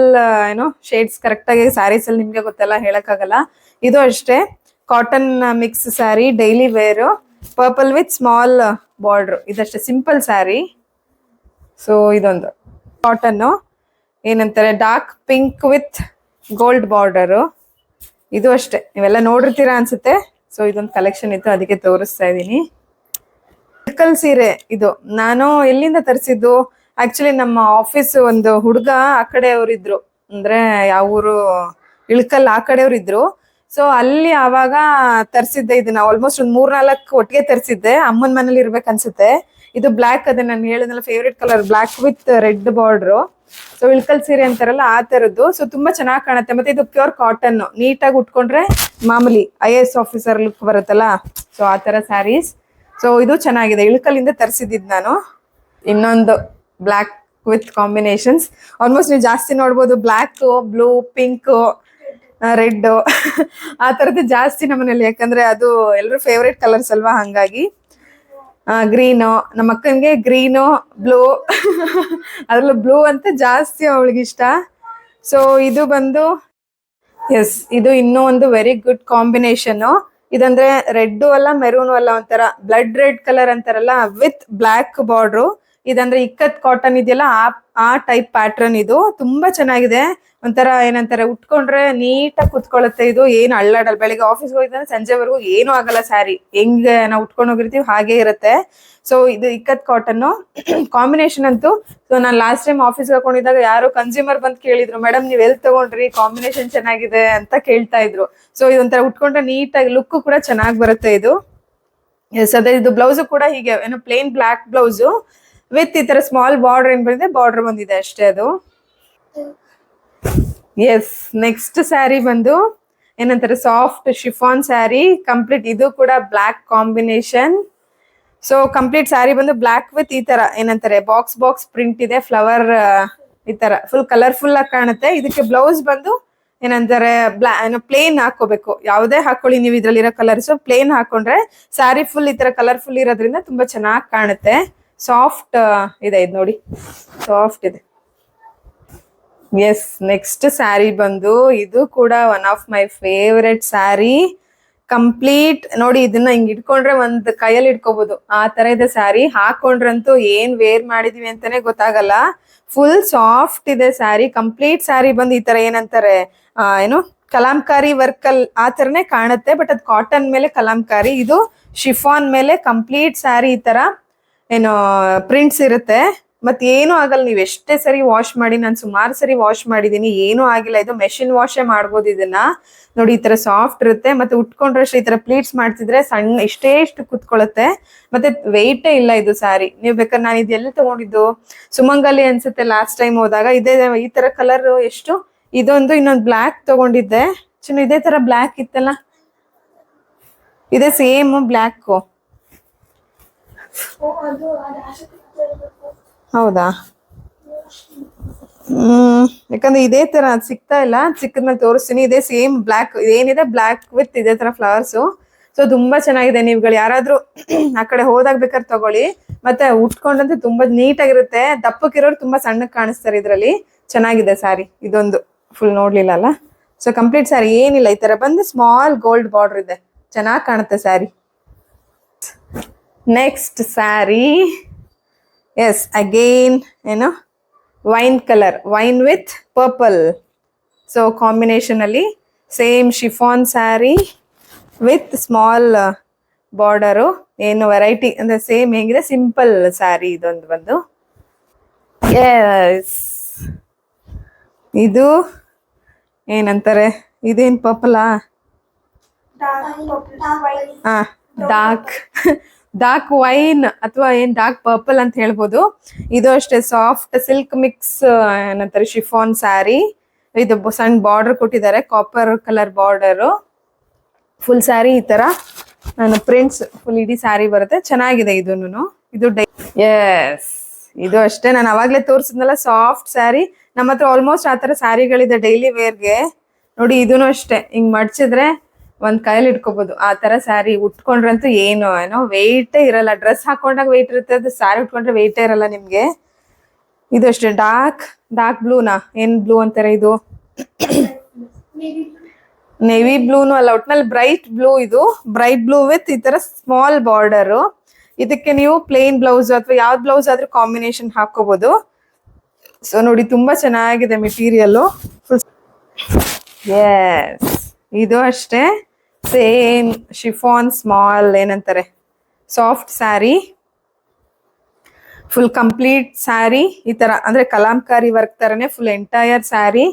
ಏನೋ ಶೇಡ್ಸ್ ಕರೆಕ್ಟ್ ಆಗಿ ಸ್ಯಾರೀಸ್ ಅಲ್ಲಿ ನಿಮ್ಗೆ ಗೊತ್ತಲ್ಲ, ಹೇಳಕ್ಕಾಗಲ್ಲ. ಇದು ಅಷ್ಟೇ cotton mix sari, daily wear, purple with small border. ಇದಷ್ಟೇ ಸಿಂಪಲ್ ಸ್ಯಾರಿ. ಸೊ ಇದೊಂದು ಕಾಟನ್ನು, ಏನಂತಾರೆ dark pink with gold border. ಇದು ಅಷ್ಟೇ, ನೀವೆಲ್ಲ ನೋಡಿರ್ತೀರಾ ಅನ್ಸುತ್ತೆ. ಸೊ ಇದೊಂದು ಕಲೆಕ್ಷನ್ ಇತ್ತು, ಅದಕ್ಕೆ ತೋರಿಸ್ತಾ ಇದ್ದೀನಿ. ಇಳ್ಕಲ್ ಸೀರೆ ಇದು ನಾನು ಎಲ್ಲಿಂದ ತರಿಸಿದ್ದು, ಆಕ್ಚುಲಿ ನಮ್ಮ ಆಫೀಸ್ ಒಂದು ಹುಡುಗ ಆ ಕಡೆಯವ್ರಿದ್ರು, ಅಂದ್ರೆ ಯಾವ ಊರು, ಇಳ್ಕಲ್ ಆ ಕಡೆಯವ್ರು ಇದ್ರು. ಸೊ ಅಲ್ಲಿ ಆವಾಗ ತರಿಸಿದ್ದೆ ಇದನ್ನ. ಆಲ್ಮೋಸ್ಟ್ ಒಂದು 3-4 ಒಟ್ಟಿಗೆ ತರಿಸಿದ್ದೆ. ಅಮ್ಮನ ಮನೇಲಿ ಇರ್ಬೇಕನ್ಸುತ್ತೆ. ಇದು ಬ್ಲ್ಯಾಕ್, ಅದೇ ನಾನು ಹೇಳಿದ್ನಲ್ಲ favourite colour, black with red border. So Ilkal ಸೀರೆ ಅಂತಾರಲ್ಲ ಆ ತರದ್ದು. ಸೊ ತುಂಬಾ ಚೆನ್ನಾಗಿ ಕಾಣುತ್ತೆ. ಮತ್ತೆ ಇದು ಪ್ಯೂರ್ ಕಾಟನ್, ನೀಟಾಗಿ ಉಟ್ಕೊಂಡ್ರೆ ಮಾಮೂಲಿ IAS ಆಫೀಸರ್ ಲುಕ್ ಬರುತ್ತಲ್ಲ, ಸೊ ಆ ತರ ಸ್ಯಾರೀಸ್. ಸೊ ಇದು ಚೆನ್ನಾಗಿದೆ, ಇಳ್ಕಲ್ಲಿಂದ ತರಿಸಿದ್ದು ನಾನು. ಇನ್ನೊಂದು ಬ್ಲ್ಯಾಕ್ ವಿತ್ ಕಾಂಬಿನೇಷನ್ಸ್. ಆಲ್ಮೋಸ್ಟ್ ನೀವು ಜಾಸ್ತಿ ನೋಡ್ಬೋದು, ಬ್ಲ್ಯಾಕ್, ಬ್ಲೂ, ಪಿಂಕ್, ರೆಡ್ ಆ ತರದ್ದು ಜಾಸ್ತಿ ನಮ್ಮನೇಲಿ, ಯಾಕಂದ್ರೆ ಅದು ಎಲ್ಲರೂ ಫೇವ್ರೇಟ್ ಕಲರ್ಸ್ ಅಲ್ವಾ, ಹಂಗಾಗಿ. ಗ್ರೀನು, ನಮ್ಮ ಅಕ್ಕನಿಗೆ ಗ್ರೀನು, ಬ್ಲೂ ಅದ್ರಲ್ಲೂ ಬ್ಲೂ ಅಂತ ಜಾಸ್ತಿ ಅವಳಿಗೆ ಇಷ್ಟ. ಸೊ ಇದು ಬಂದು ಎಸ್, ಇದು ಇನ್ನೂ ಒಂದು ವೆರಿ ಗುಡ್ ಕಾಂಬಿನೇಷನ್. ಇದಂದ್ರೆ ರೆಡ್ ಅಲ್ಲ, ಮೆರೂನು ಅಲ್ಲ, ಒಂಥರ ಬ್ಲಡ್ ರೆಡ್ ಕಲರ್ ಅಂತಾರಲ್ಲ, ವಿತ್ ಬ್ಲ್ಯಾಕ್ ಬಾರ್ಡ್ರು. ಇದಂದ್ರೆ ಇಕ್ಕತ್ ಕಾಟನ್ ಇದೆಯಲ್ಲ, ಆ ಟೈಪ್ ಪ್ಯಾಟ್ರನ್. ಇದು ತುಂಬಾ ಚೆನ್ನಾಗಿದೆ. ಒಂಥರ ಏನಂತಾರೆ, ಉಟ್ಕೊಂಡ್ರೆ ನೀಟಾಗಿ ಕುತ್ಕೊಳ್ಳುತ್ತೆ. ಇದು ಏನು ಅಳ್ಳಾಡಲ್ಲ. ಬೆಳಿಗ್ಗೆ ಆಫೀಸ್ಗೆ ಹೋಗಿದ್ರೆ ಸಂಜೆವರೆಗೂ ಏನೂ ಆಗಲ್ಲ. ಸ್ಯಾರಿ ಹೆಂಗೆ ನಾವು ಉಟ್ಕೊಂಡು ಹೋಗಿರ್ತೀವಿ ಹಾಗೆ ಇರುತ್ತೆ. ಸೊ ಇದು ಇಕ್ಕತ್ ಕಾಟನ್ ಕಾಂಬಿನೇಷನ್ ಅಂತೂ. ಸೊ ನಾನು ಲಾಸ್ಟ್ ಟೈಮ್ ಆಫೀಸ್ಗೆ ಹಾಕೊಂಡಿದ್ದಾಗ ಯಾರೋ ಕನ್ಸ್ಯೂಮರ್ ಬಂದು ಕೇಳಿದ್ರು, ಮೇಡಮ್ ನೀವ್ ಎಲ್ಲಿ ತಗೊಂಡ್ರಿ, ಕಾಂಬಿನೇಷನ್ ಚೆನ್ನಾಗಿದೆ ಅಂತ ಕೇಳ್ತಾ ಇದ್ರು. ಸೊ ಇದೊಂಥರ ಉಟ್ಕೊಂಡ್ರೆ ನೀಟಾಗಿ ಲುಕ್ ಕೂಡ ಚೆನ್ನಾಗಿ ಬರುತ್ತೆ ಇದು. ಎಸ್, ಅದೇ ಇದು ಬ್ಲೌಸ್ ಕೂಡ ಹೀಗೆ ಏನೋ ಪ್ಲೇನ್ ಬ್ಲ್ಯಾಕ್ ಬ್ಲೌಸು ವಿತ್ ಈ ತರ ಸ್ಮಾಲ್ ಬಾರ್ಡರ್ ಏನ್ ಬಂದಿದೆ, ಬಾರ್ಡರ್ ಬಂದಿದೆ ಅಷ್ಟೇ ಅದು. ಎಸ್, ನೆಕ್ಸ್ಟ್ ಸ್ಯಾರಿ ಬಂದು ಏನಂತಾರೆ ಸಾಫ್ಟ್ ಶಿಫಾನ್ ಸ್ಯಾರಿ, ಕಂಪ್ಲೀಟ್. ಇದು ಕೂಡ black combination. So complete sari ಬಂದು ಬ್ಲ್ಯಾಕ್ ವಿತ್ ಈ ತರ ಏನಂತಾರೆ ಬಾಕ್ಸ್ ಪ್ರಿಂಟ್ ಇದೆ, ಫ್ಲವರ್ ಈ ತರ ಫುಲ್ ಕಲರ್ಫುಲ್ ಆಗಿ ಕಾಣುತ್ತೆ. ಇದಕ್ಕೆ ಬ್ಲೌಸ್ ಬಂದು ಏನಂತಾರೆ ಪ್ಲೇನ್ ಹಾಕೋಬೇಕು. ಯಾವುದೇ ಹಾಕೊಳ್ಳಿ ನೀವು ಇದ್ರಲ್ಲಿರೋ ಕಲರ್ಸ್, ಪ್ಲೇನ್ ಹಾಕೊಂಡ್ರೆ ಸ್ಯಾರಿ ಫುಲ್ ಈ ತರ ಕಲರ್ಫುಲ್ ಇರೋದ್ರಿಂದ ತುಂಬಾ ಚೆನ್ನಾಗಿ ಕಾಣುತ್ತೆ. ಸಾಫ್ಟ್ ಇದೆ ಇದು ನೋಡಿ, ಸಾಫ್ಟ್ ಇದೆ. ಎಸ್, ನೆಕ್ಸ್ಟ್ ಸ್ಯಾರಿ ಬಂದು ಇದು ಕೂಡ one of my favourite sari. Complete ನೋಡಿ, ಇದನ್ನ ಹಿಂಗ್ ಇಟ್ಕೊಂಡ್ರೆ ಒಂದ್ ಕೈಯಲ್ಲಿ ಇಟ್ಕೋಬಹುದು, ಆ ತರ ಇದೆ ಸ್ಯಾರಿ. ಹಾಕೊಂಡ್ರಂತೂ ಏನ್ ವೇರ್ ಮಾಡಿದೀವಿ ಅಂತಾನೆ ಗೊತ್ತಾಗಲ್ಲ. ಫುಲ್ ಸಾಫ್ಟ್ ಇದೆ ಸ್ಯಾರಿ. ಕಂಪ್ಲೀಟ್ ಸ್ಯಾರಿ ಬಂದು ಈ ತರ ಏನಂತಾರೆ ಏನು ಕಲಾಂಕಾರಿ ವರ್ಕಲ್ ಆ ತರನೇ ಕಾಣುತ್ತೆ. ಬಟ್ ಅದು ಕಾಟನ್ ಮೇಲೆ ಕಲಾಂಕಾರಿ, ಇದು ಶಿಫಾನ್ ಮೇಲೆ ಕಂಪ್ಲೀಟ್ ಸ್ಯಾರಿ ಈ ತರ ಏನು ಪ್ರಿಂಟ್ಸ್ ಇರುತ್ತೆ. ಮತ್ ಏನೂ ಆಗಲ್ಲ, ನೀವ್ ಎಷ್ಟೇ ಸರಿ ವಾಶ್ ಮಾಡಿ. ನಾನು ಸುಮಾರು ಸರಿ ವಾಶ್ ಮಾಡಿದೀನಿ, ಏನೂ ಆಗಿಲ್ಲ. ಇದು ಮೆಷಿನ್ ವಾಶೇ ಮಾಡ್ಬೋದು ಇದನ್ನ. ನೋಡಿ ಈ ತರ ಸಾಫ್ಟ್ ಇರುತ್ತೆ. ಮತ್ತೆ ಉಟ್ಕೊಂಡ್ರಷ್ಟು ಈ ತರ ಪ್ಲೀಟ್ಸ್ ಮಾಡ್ತಿದ್ರೆ ಸಣ್ಣ ಇಷ್ಟು ಕುತ್ಕೊಳ್ಳುತ್ತೆ. ಮತ್ತೆ ವೆಯ್ಟೇ ಇಲ್ಲ ಇದು ಸ್ಯಾರಿ. ನೀವ್ ಬೇಕಾದ್ರೆ ನಾನು ಇದೆಲ್ಲ ತಗೊಂಡಿದ್ದು ಸುಮಂಗಲಿ ಅನ್ಸುತ್ತೆ ಲಾಸ್ಟ್ ಟೈಮ್ ಹೋದಾಗ. ಇದೇ ಈ ತರ ಕಲರ್ ಎಷ್ಟು, ಇದೊಂದು ಇನ್ನೊಂದು ಬ್ಲ್ಯಾಕ್ ತಗೊಂಡಿದ್ದೆ. ಇದೇ ತರ ಬ್ಲ್ಯಾಕ್ ಇತ್ತಲ್ಲ, ಇದೇ ಸೇಮ್ ಬ್ಲ್ಯಾಕ್. ಹೌದಾ? ಯಾಕಂದ್ರೆ ಇದೇ ತರ ಸಿಗ್ತಾ ಇಲ್ಲ, ಸಿಕ್ಕದ್ಮೇಲೆ ತೋರಿಸ್ತೀನಿ. ಇದೇ ಸೇಮ್ ಬ್ಲ್ಯಾಕ್ ಏನಿದೆ, ಬ್ಲ್ಯಾಕ್ ವಿತ್ ಇದೇ ತರ ಫ್ಲವರ್ಸು. ಸೊ ತುಂಬಾ ಚೆನ್ನಾಗಿದೆ. ನೀವುಗಳು ಯಾರಾದ್ರೂ ಆ ಕಡೆ ಹೋದಾಗ ಬೇಕಾದ್ರೆ ತಗೊಳ್ಳಿ. ಮತ್ತೆ ಉಟ್ಕೊಂಡಂತೆ ತುಂಬಾ ನೀಟಾಗಿರುತ್ತೆ. ದಪ್ಪಕ್ಕಿರೋರು ತುಂಬಾ ಸಣ್ಣಕ್ಕೆ ಕಾಣಿಸ್ತಾರೆ ಇದ್ರಲ್ಲಿ. ಚೆನ್ನಾಗಿದೆ ಸ್ಯಾರಿ. ಇದೊಂದು ಫುಲ್ ನೋಡ್ಲಿಲ್ಲ ಅಲ್ಲ. ಸೊ ಕಂಪ್ಲೀಟ್ ಸ್ಯಾರಿ ಏನಿಲ್ಲ, ಈ ತರ ಬಂದು ಸ್ಮಾಲ್ ಗೋಲ್ಡ್ ಬಾರ್ಡರ್ ಇದೆ, ಚೆನ್ನಾಗಿ ಕಾಣುತ್ತೆ sari. Next sari, yes again ಏನು wine colour, wine with purple. So combination ಅಲ್ಲಿ same chiffon sari with small border. ಏನು ವೆರೈಟಿ ಅಂದ್ರೆ ಸೇಮ್ ಹೇಗಿದೆ ಸಿಂಪಲ್ ಸ್ಯಾರಿ ಇದೊಂದು ಬಂದು. ಎಸ್, ಇದು ಏನಂತಾರೆ, ಇದೇನ್ ಪರ್ಪಲಾ? ಹಾ, ಡಾರ್ಕ್ ವೈನ್ ಅಥವಾ ಏನ್ ಡಾರ್ಕ್ ಪರ್ಪಲ್ ಅಂತ ಹೇಳ್ಬೋದು. ಇದು ಅಷ್ಟೇ ಸಾಫ್ಟ್ ಸಿಲ್ಕ್ ಮಿಕ್ಸ್ ಏನಂತಾರೆ ಶಿಫಾನ್ ಸ್ಯಾರಿ. ಇದು ಸಣ್ಣ ಬಾರ್ಡರ್ ಕೊಟ್ಟಿದ್ದಾರೆ, copper colour border. Full sari ಈ ತರ ಪ್ರಿಂಟ್ಸ್ ಫುಲ್ ಇಡೀ ಸ್ಯಾರಿ ಬರುತ್ತೆ. ಚೆನ್ನಾಗಿದೆ ಇದೂನು. ಇದು ಎಸ್, ಇದು ಅಷ್ಟೇ ನಾನು ಅವಾಗ್ಲೇ ತೋರಿಸಿದ್ನಲ್ಲ ಸಾಫ್ಟ್ ಸ್ಯಾರಿ. ನಮ್ಮ ಹತ್ರ ಆಲ್ಮೋಸ್ಟ್ ಆ ತರ ಸ್ಯಾರಿಗಳಿದೆ ಡೈಲಿ ವೇರ್ಗೆ. ನೋಡಿ ಇದೂನು ಅಷ್ಟೇ, ಹಿಂಗ್ ಮಡ್ಚಿದ್ರೆ ಒಂದ್ ಕೈಯಲ್ಲಿ ಇಟ್ಕೋಬಹುದು ಆ ತರ ಸ್ಯಾರಿ. ಉಟ್ಕೊಂಡ್ರಂತೂ ಏನೋ ವೆಯ್ಟೇ ಇರಲ್ಲ. ಡ್ರೆಸ್ ಹಾಕೊಂಡಾಗ ವೆಯ್ಟ್ ಇರುತ್ತೆ, ಅದು ಸ್ಯಾರಿ ಉಟ್ಕೊಂಡ್ರೆ ವೆಯ್ಟೇ ಇರಲ್ಲ ನಿಮ್ಗೆ. ಇದು ಅಷ್ಟೇ ಡಾರ್ಕ್ ಬ್ಲೂನಾ, ಏನ್ ಬ್ಲೂ ಅಂತಾರೆ ಇದು? ನೇವಿ ಬ್ಲೂನು ಅಲ್ಲ, ಒಟ್ನಲ್ಲಿ ಬ್ರೈಟ್ ಬ್ಲೂ. ಇದು ಬ್ರೈಟ್ ಬ್ಲೂ ವಿತ್ ಈ ತರ ಸ್ಮಾಲ್ ಬಾರ್ಡರ್. ಇದಕ್ಕೆ ನೀವು ಪ್ಲೇನ್ ಬ್ಲೌಸ್ ಅಥವಾ ಯಾವ್ದು ಬ್ಲೌಸ್ ಆದ್ರೂ ಕಾಂಬಿನೇಷನ್ ಹಾಕೋಬಹುದು. ಸೊ ನೋಡಿ ತುಂಬಾ ಚೆನ್ನಾಗಿದೆ ಮೆಟೀರಿಯಲ್. ಎಸ್, ಇದು ಅಷ್ಟೇ ಸೇಮ್ ಶಿಫಾನ್ ಸ್ಮಾಲ್ ಏನಂತಾರೆ soft sari, full complete sari ಈ ತರ, ಅಂದ್ರೆ ಕಲಾಂಕಾರಿ ವರ್ಕ್ ತರನೇ ಫುಲ್ ಎಂಟೈರ್ ಸ್ಯಾರಿ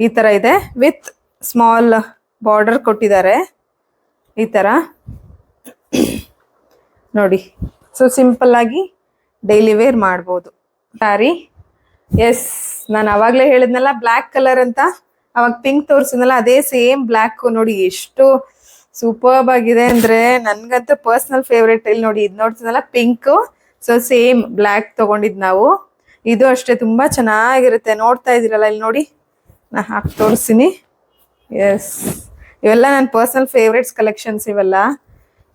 ಈ ತರ ಇದೆ ವಿತ್ ಸ್ಮಾಲ್ ಬಾರ್ಡರ್ ಕೊಟ್ಟಿದ್ದಾರೆ ಈ ತರ ನೋಡಿ. ಸೊ ಸಿಂಪಲ್ ಆಗಿ ಡೈಲಿ ವೇರ್ ಮಾಡ್ಬೋದು ಸ್ಯಾರಿ. ಎಸ್, ನಾನು ಅವಾಗಲೇ ಹೇಳಿದ್ನಲ್ಲ ಬ್ಲ್ಯಾಕ್ ಕಲರ್ ಅಂತ, ಅವಾಗ ಪಿಂಕ್ ತೋರಿಸಿದ್ನಲ್ಲ ಅದೇ ಸೇಮ್ ಬ್ಲ್ಯಾಕ್. ನೋಡಿ ಎಷ್ಟು ಸೂಪರ್ಬ್ ಆಗಿದೆ ಅಂದ್ರೆ, ನನ್ಗಂತೂ ಪರ್ಸನಲ್ ಫೇವ್ರೇಟ್. ಇಲ್ಲಿ ನೋಡಿ, ಇದು ನೋಡ್ತಿದ್ನಲ್ಲ ಪಿಂಕ್, ಸೊ ಸೇಮ್ ಬ್ಲ್ಯಾಕ್ ತಗೊಂಡಿದ್ ನಾವು. ಇದು ಅಷ್ಟೇ ತುಂಬಾ ಚೆನ್ನಾಗಿರುತ್ತೆ. ನೋಡ್ತಾ ಇದೀರಲ್ಲ ಇಲ್ಲಿ ನೋಡಿ, ನಾ ಹಾಕಿ ತೋರಿಸ್ತೀನಿ. ಎಸ್, ಇವೆಲ್ಲ ನನ್ನ ಪರ್ಸನಲ್ ಫೇವ್ರೇಟ್ಸ್ ಕಲೆಕ್ಷನ್ಸ್ ಇವೆಲ್ಲ.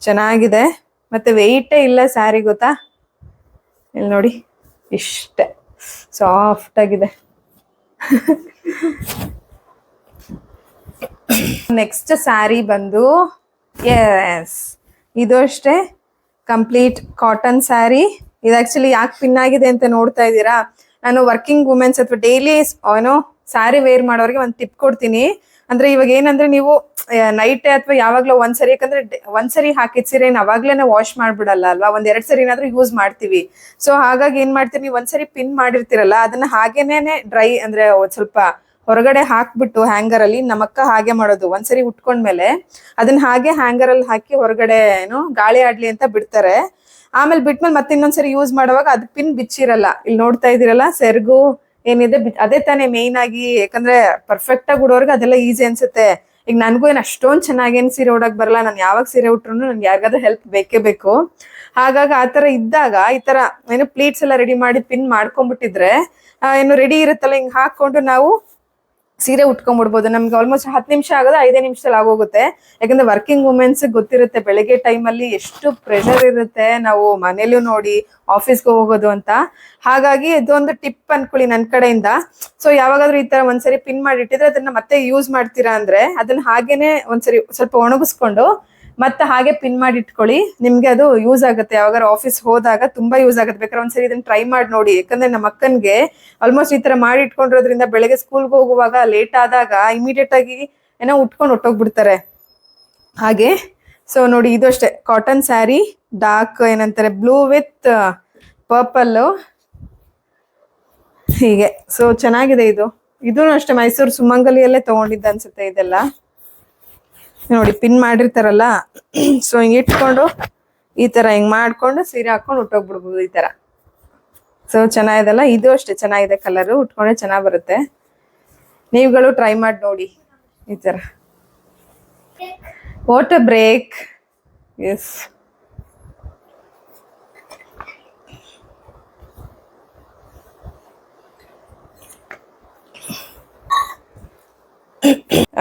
ಚೆನ್ನಾಗಿದೆ ಮತ್ತೆ ವೆಯ್ಟೇ ಇಲ್ಲ ಸ್ಯಾರಿ, ಗೊತ್ತಾ? ಇಲ್ಲಿ ನೋಡಿ ಇಷ್ಟೇ ಸಾಫ್ಟ್ ಆಗಿದೆ. ನೆಕ್ಸ್ಟ್ ಸ್ಯಾರಿ ಬಂದು, ಎಸ್ ಇದು ಅಷ್ಟೇ ಕಂಪ್ಲೀಟ್ ಕಾಟನ್ ಸ್ಯಾರಿ. ಇದು ಆಕ್ಚುಲಿ ಯಾಕೆ ಪಿನ್ ಆಗಿದೆ ಅಂತ ನೋಡ್ತಾ ಇದ್ದೀರಾ, ನಾನು ವರ್ಕಿಂಗ್ ವುಮೆನ್ಸ್ ಅಥವಾ ಡೈಲಿ ಏನೋ ಸ್ಯಾರಿ ವೇರ್ ಮಾಡೋರಿಗೆ ಒಂದು ಟಿಪ್ ಕೊಡ್ತೀನಿ. ಅಂದ್ರೆ ಇವಾಗ ಏನಂದ್ರೆ ನೀವು ನೈಟ್ ಅಥವಾ ಯಾವಾಗ್ಲೂ ಒಂದ್ಸರಿ, ಯಾಕಂದ್ರೆ ಒಂದ್ಸರಿ ಹಾಕಿದ ಸೀರೆನ ಅವಾಗ್ಲೇನೆ ವಾಶ್ ಮಾಡ್ಬಿಡಲ್ಲ ಅಲ್ವಾ, ಒಂದ್ ಸರಿ ಏನಾದ್ರೂ ಯೂಸ್ ಮಾಡ್ತೀವಿ. ಸೊ ಹಾಗಾಗಿ ಏನ್ ಮಾಡ್ತೀರಿ, ನೀವು ಒಂದ್ಸರಿ ಪಿನ್ ಮಾಡಿರ್ತೀರಲ್ಲ ಅದನ್ನ ಹಾಗೇನೆ ಡ್ರೈ ಅಂದ್ರೆ ಸ್ವಲ್ಪ ಹೊರಗಡೆ ಹಾಕ್ಬಿಟ್ಟು ಹ್ಯಾಂಗರ್ ಅಲ್ಲಿ, ನಮ್ಮಕ್ಕ ಹಾಗೆ ಮಾಡೋದು. ಒಂದ್ಸರಿ ಉಟ್ಕೊಂಡ್ಮೇಲೆ ಅದನ್ನ ಹಾಗೆ ಹ್ಯಾಂಗರ್ ಅಲ್ಲಿ ಹಾಕಿ ಹೊರಗಡೆ ಏನು ಗಾಳಿ ಆಡ್ಲಿ ಅಂತ ಬಿಡ್ತಾರೆ. ಆಮೇಲೆ ಬಿಟ್ಮೇಲೆ ಮತ್ತೆ ಇನ್ನೊಂದ್ಸರಿ ಯೂಸ್ ಮಾಡುವಾಗ ಅದು ಪಿನ್ ಬಿಚ್ಚಿರಲ್ಲ. ಇಲ್ಲಿ ನೋಡ್ತಾ ಇದೀರಲ್ಲ ಸೆರ್ಗು ಏನಿದೆ ಅದೇ ತಾನೇ ಮೇನ್ ಆಗಿ, ಯಾಕಂದ್ರೆ ಪರ್ಫೆಕ್ಟ್ ಆಗಿ ಉಡೋರ್ಗೆ ಅದೆಲ್ಲ ಈಸಿ ಅನ್ಸುತ್ತೆ. ಈಗ ನನ್ಗೂ ಏನ್ ಅಷ್ಟೊಂದ್ ಚೆನ್ನಾಗೇನ್ ಸೀರೆ ಉಡಕ್ ಬರಲ್ಲ. ನಾನು ಯಾವಾಗ ಸೀರೆ ಉಟ್ರು ನನ್ಗೆ ಯಾರಿಗಾದ್ರೂ ಹೆಲ್ಪ್ ಬೇಕೇ ಬೇಕು. ಹಾಗಾಗಿ ಆತರ ಇದ್ದಾಗ ಈ ತರ ಏನು ಪ್ಲೀಟ್ಸ್ ಎಲ್ಲ ರೆಡಿ ಮಾಡಿ ಪಿನ್ ಮಾಡ್ಕೊಂಡ್ಬಿಟ್ಟಿದ್ರೆ ಏನು ರೆಡಿ ಇರುತ್ತಲ್ಲ, ಹಿಂಗ್ ಹಾಕೊಂಡು ನಾವು ಸೀರೆ ಉಟ್ಕೊಂಡ್ಬಿಡ್ಬೋದು. ನಮ್ಗೆ ಆಲ್ಮೋಸ್ಟ್ 10 ನಿಮಿಷ ಆಗೋದು 5 ನಿಮಿಷದಲ್ಲಿ ಆಗೋಗುತ್ತೆ. ಯಾಕಂದ್ರೆ ವರ್ಕಿಂಗ್ ವುಮೆನ್ಸ್ ಗೊತ್ತಿರುತ್ತೆ ಬೆಳಗ್ಗೆ ಟೈಮಲ್ಲಿ ಎಷ್ಟು ಪ್ರೆಷರ್ ಇರುತ್ತೆ, ನಾವು ಮನೇಲೂ ನೋಡಿ ಆಫೀಸ್ಗೆ ಹೋಗೋದು ಅಂತ. ಹಾಗಾಗಿ ಇದೊಂದು ಟಿಪ್ ಅನ್ಕೊಳ್ಳಿ ನನ್ನ ಕಡೆಯಿಂದ. ಸೊ ಯಾವಾಗಾದ್ರೂ ಈ ತರ ಒಂದ್ಸರಿ ಪಿನ್ ಮಾಡಿಟ್ಟಿದ್ರೆ ಅದನ್ನ ಮತ್ತೆ ಯೂಸ್ ಮಾಡ್ತೀರಾ ಅಂದ್ರೆ ಅದನ್ನ ಹಾಗೇನೆ ಒಂದ್ಸರಿ ಸ್ವಲ್ಪ ಒಣಗಿಸ್ಕೊಂಡು ಮತ್ತೆ ಹಾಗೆ ಪಿನ್ ಮಾಡಿ ಇಟ್ಕೊಳ್ಳಿ. ನಿಮ್ಗೆ ಅದು ಯೂಸ್ ಆಗುತ್ತೆ, ಯಾವಾಗ ಆಫೀಸ್ ಹೋದಾಗ ತುಂಬಾ ಯೂಸ್ ಆಗುತ್ತೆ. ಬೇಕಾದ್ರೆ ಒಂದ್ಸರಿ ಇದನ್ನ ಟ್ರೈ ಮಾಡಿ ನೋಡಿ. ಯಾಕಂದ್ರೆ ನಮ್ಮ ಅಕ್ಕನ್ಗೆ ಆಲ್ಮೋಸ್ಟ್ ಈ ತರ ಮಾಡಿ ಇಟ್ಕೊಂಡಿರೋದ್ರಿಂದ ಬೆಳಗ್ಗೆ ಸ್ಕೂಲ್ಗೆ ಹೋಗುವಾಗ ಲೇಟ್ ಆದಾಗ ಇಮಿಡಿಯೇಟ್ ಆಗಿ ಏನೋ ಉಟ್ಕೊಂಡು ಹೊಟ್ಟೋಗ್ಬಿಡ್ತಾರೆ ಹಾಗೆ. ಸೊ ನೋಡಿ ಇದು ಅಷ್ಟೇ ಕಾಟನ್ ಸ್ಯಾರಿ, ಡಾರ್ಕ್ ಏನಂತಾರೆ ಬ್ಲೂ ವಿತ್ ಪರ್ಪಲ್ ಹೀಗೆ. ಸೊ ಚೆನ್ನಾಗಿದೆ ಇದು. ಇದೂ ಅಷ್ಟೇ ಮೈಸೂರು ಸುಮಂಗಲಿಯಲ್ಲೇ ತಗೊಂಡಿದ್ದ ಅನ್ಸುತ್ತೆ ಇದೆಲ್ಲ. ನೋಡಿ ಪಿನ್ ಮಾಡಿರ್ತಾರಲ್ಲ, ಸೊ ಹಿಂಗೆ ಇಟ್ಕೊಂಡು ಈ ತರ ಹಿಂಗ್ ಮಾಡ್ಕೊಂಡು ಸೀರೆ ಹಾಕೊಂಡು ಉಟ್ಟೋಗ್ಬಿಡ್ಬೋದು ಈ ತರ. ಸೊ ಚೆನ್ನಾಗಿದೆಲ್ಲ. ಇದು ಅಷ್ಟೇ ಚೆನ್ನಾಗಿದೆ, ಕಲರು ಉಟ್ಕೊಂಡ್ರೆ ಚೆನ್ನಾಗಿ ಬರುತ್ತೆ. ನೀವುಗಳು ಟ್ರೈ ಮಾಡಿ ನೋಡಿ ಈ ತರ. Water break. Yes,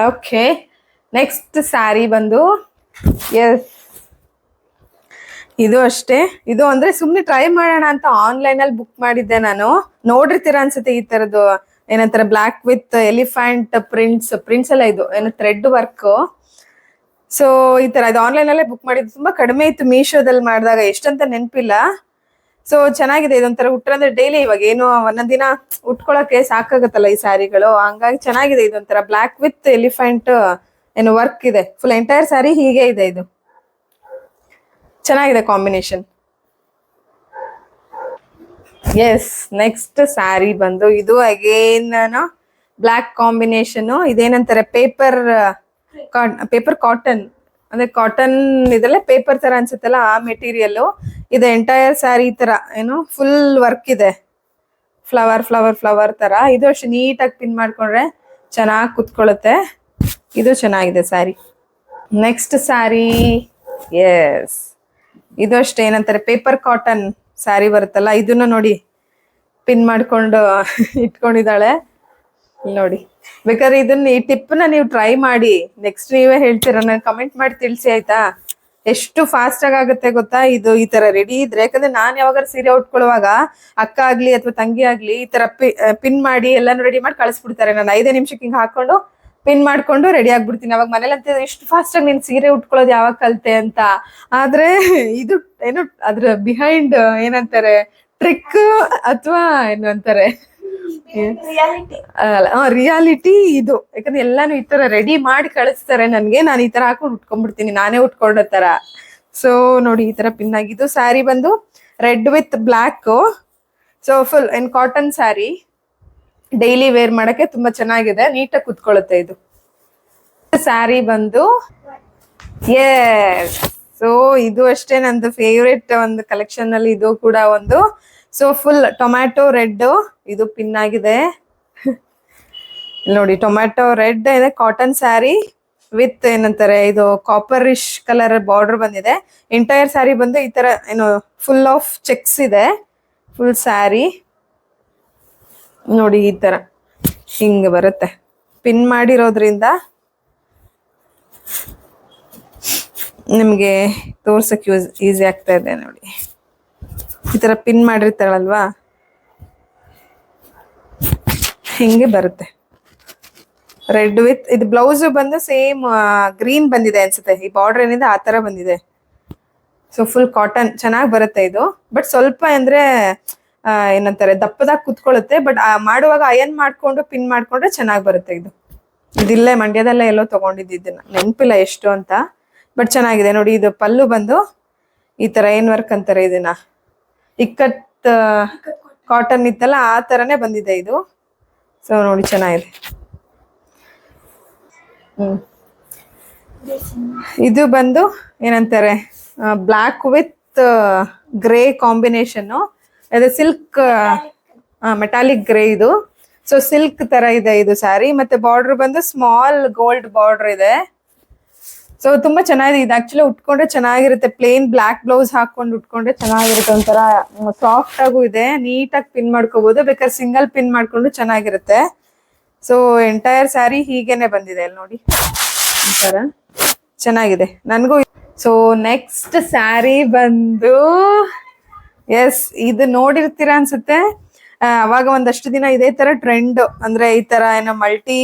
okay next sari ಬಂದು, ಎಸ್ ಇದು ಅಷ್ಟೇ. ಇದು ಅಂದ್ರೆ ಸುಮ್ನೆ ಟ್ರೈ ಮಾಡೋಣ ಅಂತ ಆನ್ಲೈನ್ ಅಲ್ಲಿ ಬುಕ್ ಮಾಡಿದ್ದೆ ನಾನು. ನೋಡಿರ್ತೀರ ಅನ್ಸುತ್ತೆ ಈ ತರದ್ದು ಏನಂತಾರೆ ಬ್ಲಾಕ್ ವಿತ್ ಎಲಿಫೆಂಟ್ ಪ್ರಿಂಟ್ಸ್ ಎಲ್ಲ, ಇದು ಏನು ಥ್ರೆಡ್ ವರ್ಕ್. ಸೊ ಈ ತರ ಇದು ಆನ್ಲೈನ್ ಅಲ್ಲೇ ಬುಕ್ ಮಾಡಿದ್ದು. ತುಂಬಾ ಕಡಿಮೆ ಇತ್ತು ಮೀಶೋದಲ್ಲಿ ಮಾಡಿದಾಗ, ಎಷ್ಟಂತ ನೆನಪಿಲ್ಲ. ಸೊ ಚೆನ್ನಾಗಿದೆ. ಇದೊಂಥರ ಉಟ್ರಂದ್ರೆ ಡೈಲಿ ಇವಾಗ ಏನು ಒಂದೊಂದ್ ದಿನ ಉಟ್ಕೊಳಕ್ಕೆ ಸಾಕಾಗತ್ತಲ್ಲ ಈ ಸ್ಯಾರಿಗಳು, ಹಂಗಾಗಿ ಚೆನ್ನಾಗಿದೆ. ಇದೊಂಥರ ಬ್ಲಾಕ್ ವಿತ್ ಎಲಿಫೆಂಟ್ ಏನು ವರ್ಕ್ ಇದೆ, ಫುಲ್ ಎಂಟೈರ್ ಸ್ಯಾರಿ ಹೀಗೆ ಇದೆ. ಇದು ಚೆನ್ನಾಗಿದೆ ಕಾಂಬಿನೇಷನ್. ಎಸ್, ನೆಕ್ಸ್ಟ್ ಸ್ಯಾರಿ ಬಂದು ಇದು ಅಗೇನ್ ಬ್ಲಾಕ್ ಕಾಂಬಿನೇಷನ್. ಇದೇನಂತಾರೆ ಪೇಪರ್ ಕಾಟನ್, ಅಂದ್ರೆ ಕಾಟನ್ ಇದೆಲ್ಲ ಪೇಪರ್ ತರ ಅನ್ಸುತ್ತಲ್ಲ ಆ ಮೆಟೀರಿಯಲ್. ಇದು ಎಂಟೈರ್ ಸ್ಯಾರಿ ಈ ತರ ಏನು ಫುಲ್ ವರ್ಕ್ ಇದೆ, ಫ್ಲವರ್ ತರ. ಇದು ಅಷ್ಟು ನೀಟಾಗಿ ಪಿನ್ ಮಾಡ್ಕೊಂಡ್ರೆ ಚೆನ್ನಾಗಿ ಕುತ್ಕೊಳ್ಳುತ್ತೆ. ಇದು ಚೆನ್ನಾಗಿದೆ ಸ್ಯಾರಿ. ನೆಕ್ಸ್ಟ್ ಸ್ಯಾರಿ, ಎಸ್ ಇದು ಅಷ್ಟೇ ಏನಂತಾರೆ ಪೇಪರ್ ಕಾಟನ್ ಸ್ಯಾರಿ ಬರುತ್ತಲ್ಲ, ಇದನ್ನ ನೋಡಿ ಪಿನ್ ಮಾಡ್ಕೊಂಡು ಇಟ್ಕೊಂಡಿದ್ದಾಳೆ ನೋಡಿ. ಬೇಕಾದ್ರೆ ಇದನ್ನ ಈ ಟಿಪ್ನ ನೀವು ಟ್ರೈ ಮಾಡಿ, ನೆಕ್ಸ್ಟ್ ನೀವೇ ಹೇಳ್ತೀರ, ನಾನು ಕಮೆಂಟ್ ಮಾಡಿ ತಿಳಿಸಿ ಆಯ್ತಾ. ಎಷ್ಟು ಫಾಸ್ಟ್ ಆಗುತ್ತೆ ಗೊತ್ತಾ ಇದು ಈ ತರ ರೆಡಿ ಇದ್ರೆ. ಯಾಕಂದ್ರೆ ನಾನ್ ಯಾವಾಗಾರು ಸೀರೆ ಉಟ್ಕೊಳ್ಳುವಾಗ ಅಕ್ಕ ಆಗ್ಲಿ ಅಥವಾ ತಂಗಿ ಆಗ್ಲಿ ಈ ತರ ಪಿನ್ ಮಾಡಿ ಎಲ್ಲಾನು ರೆಡಿ ಮಾಡಿ ಕಳಿಸ್ಬಿಡ್ತಾರೆ. ನಾನು 5 ನಿಮಿಷಕ್ಕೆ ಹಿಂಗ್ ಹಾಕೊಂಡು ಪಿನ್ ಮಾಡ್ಕೊಂಡು ರೆಡಿ ಆಗ್ಬಿಡ್ತೀನಿ. ಅವಾಗ ಮನೇಲಿ ಅಂತ ಇಷ್ಟು ಫಾಸ್ಟ್ ಆಗಿ ನೀನ್ ಸೀರೆ ಉಟ್ಕೊಳ್ಳೋದು ಯಾವಾಗ ಕಲ್ತೆ ಅಂತ. ಆದ್ರೆ ಇದು ಏನು ಅದ್ರ ಬಿಹೈಂಡ್ ಏನಂತಾರೆ ಟ್ರಿಕ್ ಅಥವಾ ಏನು ಅಂತಾರೆ ರಿಯಾಲಿಟಿ ಇದು. ಯಾಕಂದ್ರೆ ಎಲ್ಲಾನು ಈ ತರ ರೆಡಿ ಮಾಡಿ ಕಳಿಸ್ತಾರೆ ನನ್ಗೆ, ನಾನು ಈ ತರ ಹಾಕೊಂಡು ಉಟ್ಕೊಂಡ್ಬಿಡ್ತೀನಿ ನಾನೇ ಉಟ್ಕೊಂಡೋ ತರ. ಸೊ ನೋಡಿ ಈ ತರ ಪಿನ್ ಆಗಿದ್ದು. ಸ್ಯಾರಿ ಬಂದು red with black. So full ಏನ್ ಕಾಟನ್ ಸ್ಯಾರಿ, ಡೈಲಿ ವೇರ್ ಮಾಡಕ್ಕೆ ತುಂಬಾ ಚೆನ್ನಾಗಿದೆ, ನೀಟಾಗಿ ಕುತ್ಕೊಳ್ಳುತ್ತೆ ಇದು. ಸ್ಯಾರಿ ಬಂದು ಸೊ ಇದು ಅಷ್ಟೇ ನಂದು ಫೇವ್ರೆಟ್ ಒಂದು ಕಲೆಕ್ಷನ್ ಅಲ್ಲಿ ಇದು ಕೂಡ ಒಂದು. ಸೊ ಫುಲ್ ಟೊಮ್ಯಾಟೊ ರೆಡ್ ಇದು ಪಿನ್ ಆಗಿದೆ. ನೋಡಿ ಟೊಮ್ಯಾಟೊ ರೆಡ್ ಇದೆ, ಕಾಟನ್ ಸ್ಯಾರಿ ವಿತ್ ಏನಂತಾರೆ ಇದು ಕಾಪರಿಶ್ ಕಲರ್ ಬಾರ್ಡರ್ ಬಂದಿದೆ. ಎಂಟೈರ್ ಸ್ಯಾರಿ ಬಂದು ಈ ತರ ಏನು ಫುಲ್ ಆಫ್ ಚೆಕ್ಸ್ ಇದೆ. ಫುಲ್ ಸ್ಯಾರಿ ನೋಡಿ ಈ ತರ ಹಿಂಗೆ ಬರುತ್ತೆ. ಪಿನ್ ಮಾಡಿರೋದ್ರಿಂದ ನಿಮ್ಗೆ ತೋರ್ಸಕ್ ಈಸಿ ಆಗ್ತಾ ಇದೆ ನೋಡಿ. ಈ ತರ ಪಿನ್ ಮಾಡಿರ್ತಾರಲ್ವಾ ಹಿಂಗೆ ಬರುತ್ತೆ. ರೆಡ್ ವಿತ್ ಇದು ಬ್ಲೌಸ್ ಬಂದು ಸೇಮ್ ಗ್ರೀನ್ ಬಂದಿದೆ ಅನ್ಸುತ್ತೆ. ಈ ಬಾರ್ಡರ್ ಏನಿದೆ ಆ ತರ ಬಂದಿದೆ. ಸೊ ಫುಲ್ ಕಾಟನ್ ಚೆನ್ನಾಗಿ ಬರುತ್ತೆ ಇದು. ಬಟ್ ಸ್ವಲ್ಪ ಅಂದ್ರೆ ಏನಂತಾರೆ ದಪ್ಪದಾಗ ಕುತ್ಕೊಳ್ಳುತ್ತೆ. ಬಟ್ ಮಾಡುವಾಗ ಅಯನ್ ಮಾಡ್ಕೊಂಡು ಪಿನ್ ಮಾಡ್ಕೊಂಡ್ರೆ ಚೆನ್ನಾಗಿ ಬರುತ್ತೆ ಇದು. ಇದಿಲ್ಲೇ ಮಂಡ್ಯದಲ್ಲೇ ಎಲ್ಲೋ ತಗೊಂಡಿದ್ದು, ಇದನ್ನ ನೆನಪಿಲ್ಲ ಎಷ್ಟು ಅಂತ. ಬಟ್ ಚೆನ್ನಾಗಿದೆ ನೋಡಿ. ಇದು ಪಲ್ಲು ಬಂದು ಈ ತರ ಏನ್ ವರ್ಕ್ ಅಂತಾರೆ ಇದನ್ನ, ಇಕ್ಕಟ್ ಕಾಟನ್ ಇತ್ತಲ್ಲ ಆ ತರನೇ ಬಂದಿದೆ ಇದು. ಸೊ ನೋಡಿ ಚೆನ್ನಾಗಿದೆ. ಇದು ಬಂದು ಏನಂತಾರೆ ಬ್ಲಾಕ್ ವಿತ್ ಗ್ರೇ ಕಾಂಬಿನೇಷನ್. ಅದು ಸಿಲ್ಕ್ ಮೆಟಾಲಿಕ್ ಗ್ರೇ ಇದು. ಸೊ ಸಿಲ್ಕ್ ತರ ಇದೆ ಇದು ಸ್ಯಾರಿ. ಮತ್ತೆ ಬಾರ್ಡರ್ ಬಂದು ಸ್ಮಾಲ್ ಗೋಲ್ಡ್ ಬಾರ್ಡರ್ ಇದೆ. ಸೊ ತುಂಬಾ ಚೆನ್ನಾಗಿದೆ ಇದು. ಆಕ್ಚುಲಿ ಉಟ್ಕೊಂಡ್ರೆ ಚೆನ್ನಾಗಿರುತ್ತೆ. ಪ್ಲೇನ್ ಬ್ಲಾಕ್ ಬ್ಲೌಸ್ ಹಾಕೊಂಡು ಉಟ್ಕೊಂಡ್ರೆ ಚೆನ್ನಾಗಿರುತ್ತೆ. ಒಂಥರ ಸಾಫ್ಟ್ ಆಗು ಇದೆ, ನೀಟಾಗಿ ಪಿನ್ ಮಾಡ್ಕೋಬಹುದು. ಬೇಕಾದ್ರೆ ಸಿಂಗಲ್ ಪಿನ್ ಮಾಡ್ಕೊಂಡು ಚೆನ್ನಾಗಿರುತ್ತೆ. ಸೊ ಎಂಟೈರ್ ಸ್ಯಾರಿ ಹೀಗೇನೆ ಬಂದಿದೆ ಅಲ್ಲಿ ನೋಡಿ, ಒಂಥರ ಚೆನ್ನಾಗಿದೆ ನನಗೂ. ಸೊ ನೆಕ್ಸ್ಟ್ ಸ್ಯಾರಿ ಬಂದು ಇದು ನೋಡಿರ್ತೀರಾ ಅನ್ಸುತ್ತೆ. ಅವಾಗ ಒಂದಷ್ಟು ದಿನ ಇದೇ ತರ ಟ್ರೆಂಡ್, ಅಂದ್ರೆ ಈ ತರ ಏನೋ ಮಲ್ಟಿ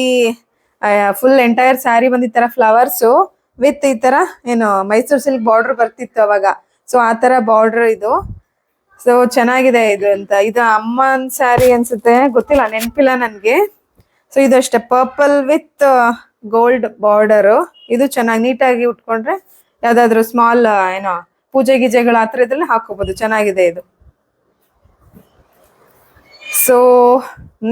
ಫುಲ್ ಎಂಟೈರ್ ಸ್ಯಾರಿ ಬಂದ್ ಈ ತರ ಫ್ಲವರ್ಸ್ ವಿತ್ ಈ ತರ ಏನು ಮೈಸೂರು ಸಿಲ್ಕ್ ಬಾರ್ಡರ್ ಬರ್ತಿತ್ತು ಅವಾಗ. ಸೊ ಆ ತರ ಬಾರ್ಡರ್ ಇದು. ಸೊ ಚೆನ್ನಾಗಿದೆ ಇದು ಅಂತ. ಇದು ಅಮ್ಮನ್ ಸ್ಯಾರಿ ಅನ್ಸುತ್ತೆ, ಗೊತ್ತಿಲ್ಲ, ನೆನಪಿಲ್ಲ ನನ್ಗೆ. ಸೊ ಇದು ಅಷ್ಟೇ ಪರ್ಪಲ್ ವಿತ್ ಗೋಲ್ಡ್ ಬಾರ್ಡರ್. ಇದು ಚೆನ್ನಾಗಿ ನೀಟಾಗಿ ಉಟ್ಕೊಂಡ್ರೆ ಯಾವ್ದಾದ್ರು ಸ್ಮಾಲ್ ಏನೋ ಪೂಜೆ ಗೀಜೆಗಳು ಆತರ ಇದ್ರಲ್ಲಿ ಹಾಕೋಬಹುದು. ಚೆನ್ನಾಗಿದೆ ಇದು. ಸೊ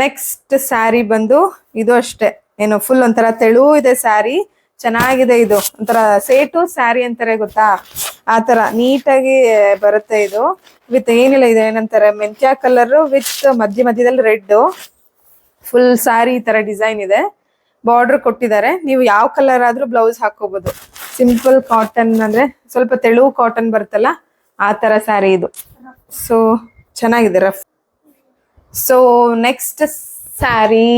ನೆಕ್ಸ್ಟ್ ಸ್ಯಾರಿ ಬಂದು ಇದು ಅಷ್ಟೇ ಏನು ಫುಲ್ ಒಂಥರ ತೆಳು ಇದೆ ಸ್ಯಾರಿ, ಚೆನ್ನಾಗಿದೆ ಇದು. ಒಂಥರ ಸೇಟು ಸ್ಯಾರಿ ಅಂತಾರೆ ಗೊತ್ತಾ, ಆ ತರ ನೀಟಾಗಿ ಬರುತ್ತೆ ಇದು. ವಿತ್ ಏನಿಲ್ಲ ಇದೆ ಏನಂತಾರೆ ಮೆಂತ್ಯ ಕಲರ್ ವಿತ್ ಮಧ್ಯದಲ್ಲಿ ರೆಡ್. ಫುಲ್ ಸ್ಯಾರಿ ಈ ತರ ಡಿಸೈನ್ ಇದೆ. ಬಾರ್ಡರ್ ಕೊಟ್ಟಿದ್ದಾರೆ. ನೀವು ಯಾವ ಕಲರ್ ಆದ್ರೂ ಬ್ಲೌಸ್ ಹಾಕೋಬಹುದು. ಸಿಂಪಲ್ ಕಾಟನ್ ಅಂದ್ರೆ ಸ್ವಲ್ಪ ತೆಳು ಕಾಟನ್ ಬರುತ್ತಲ್ಲ ಆ ತರ ಸ್ಯಾರಿ ಇದು. ಸೊ ಚೆನ್ನಾಗಿದೆ rough. So next sari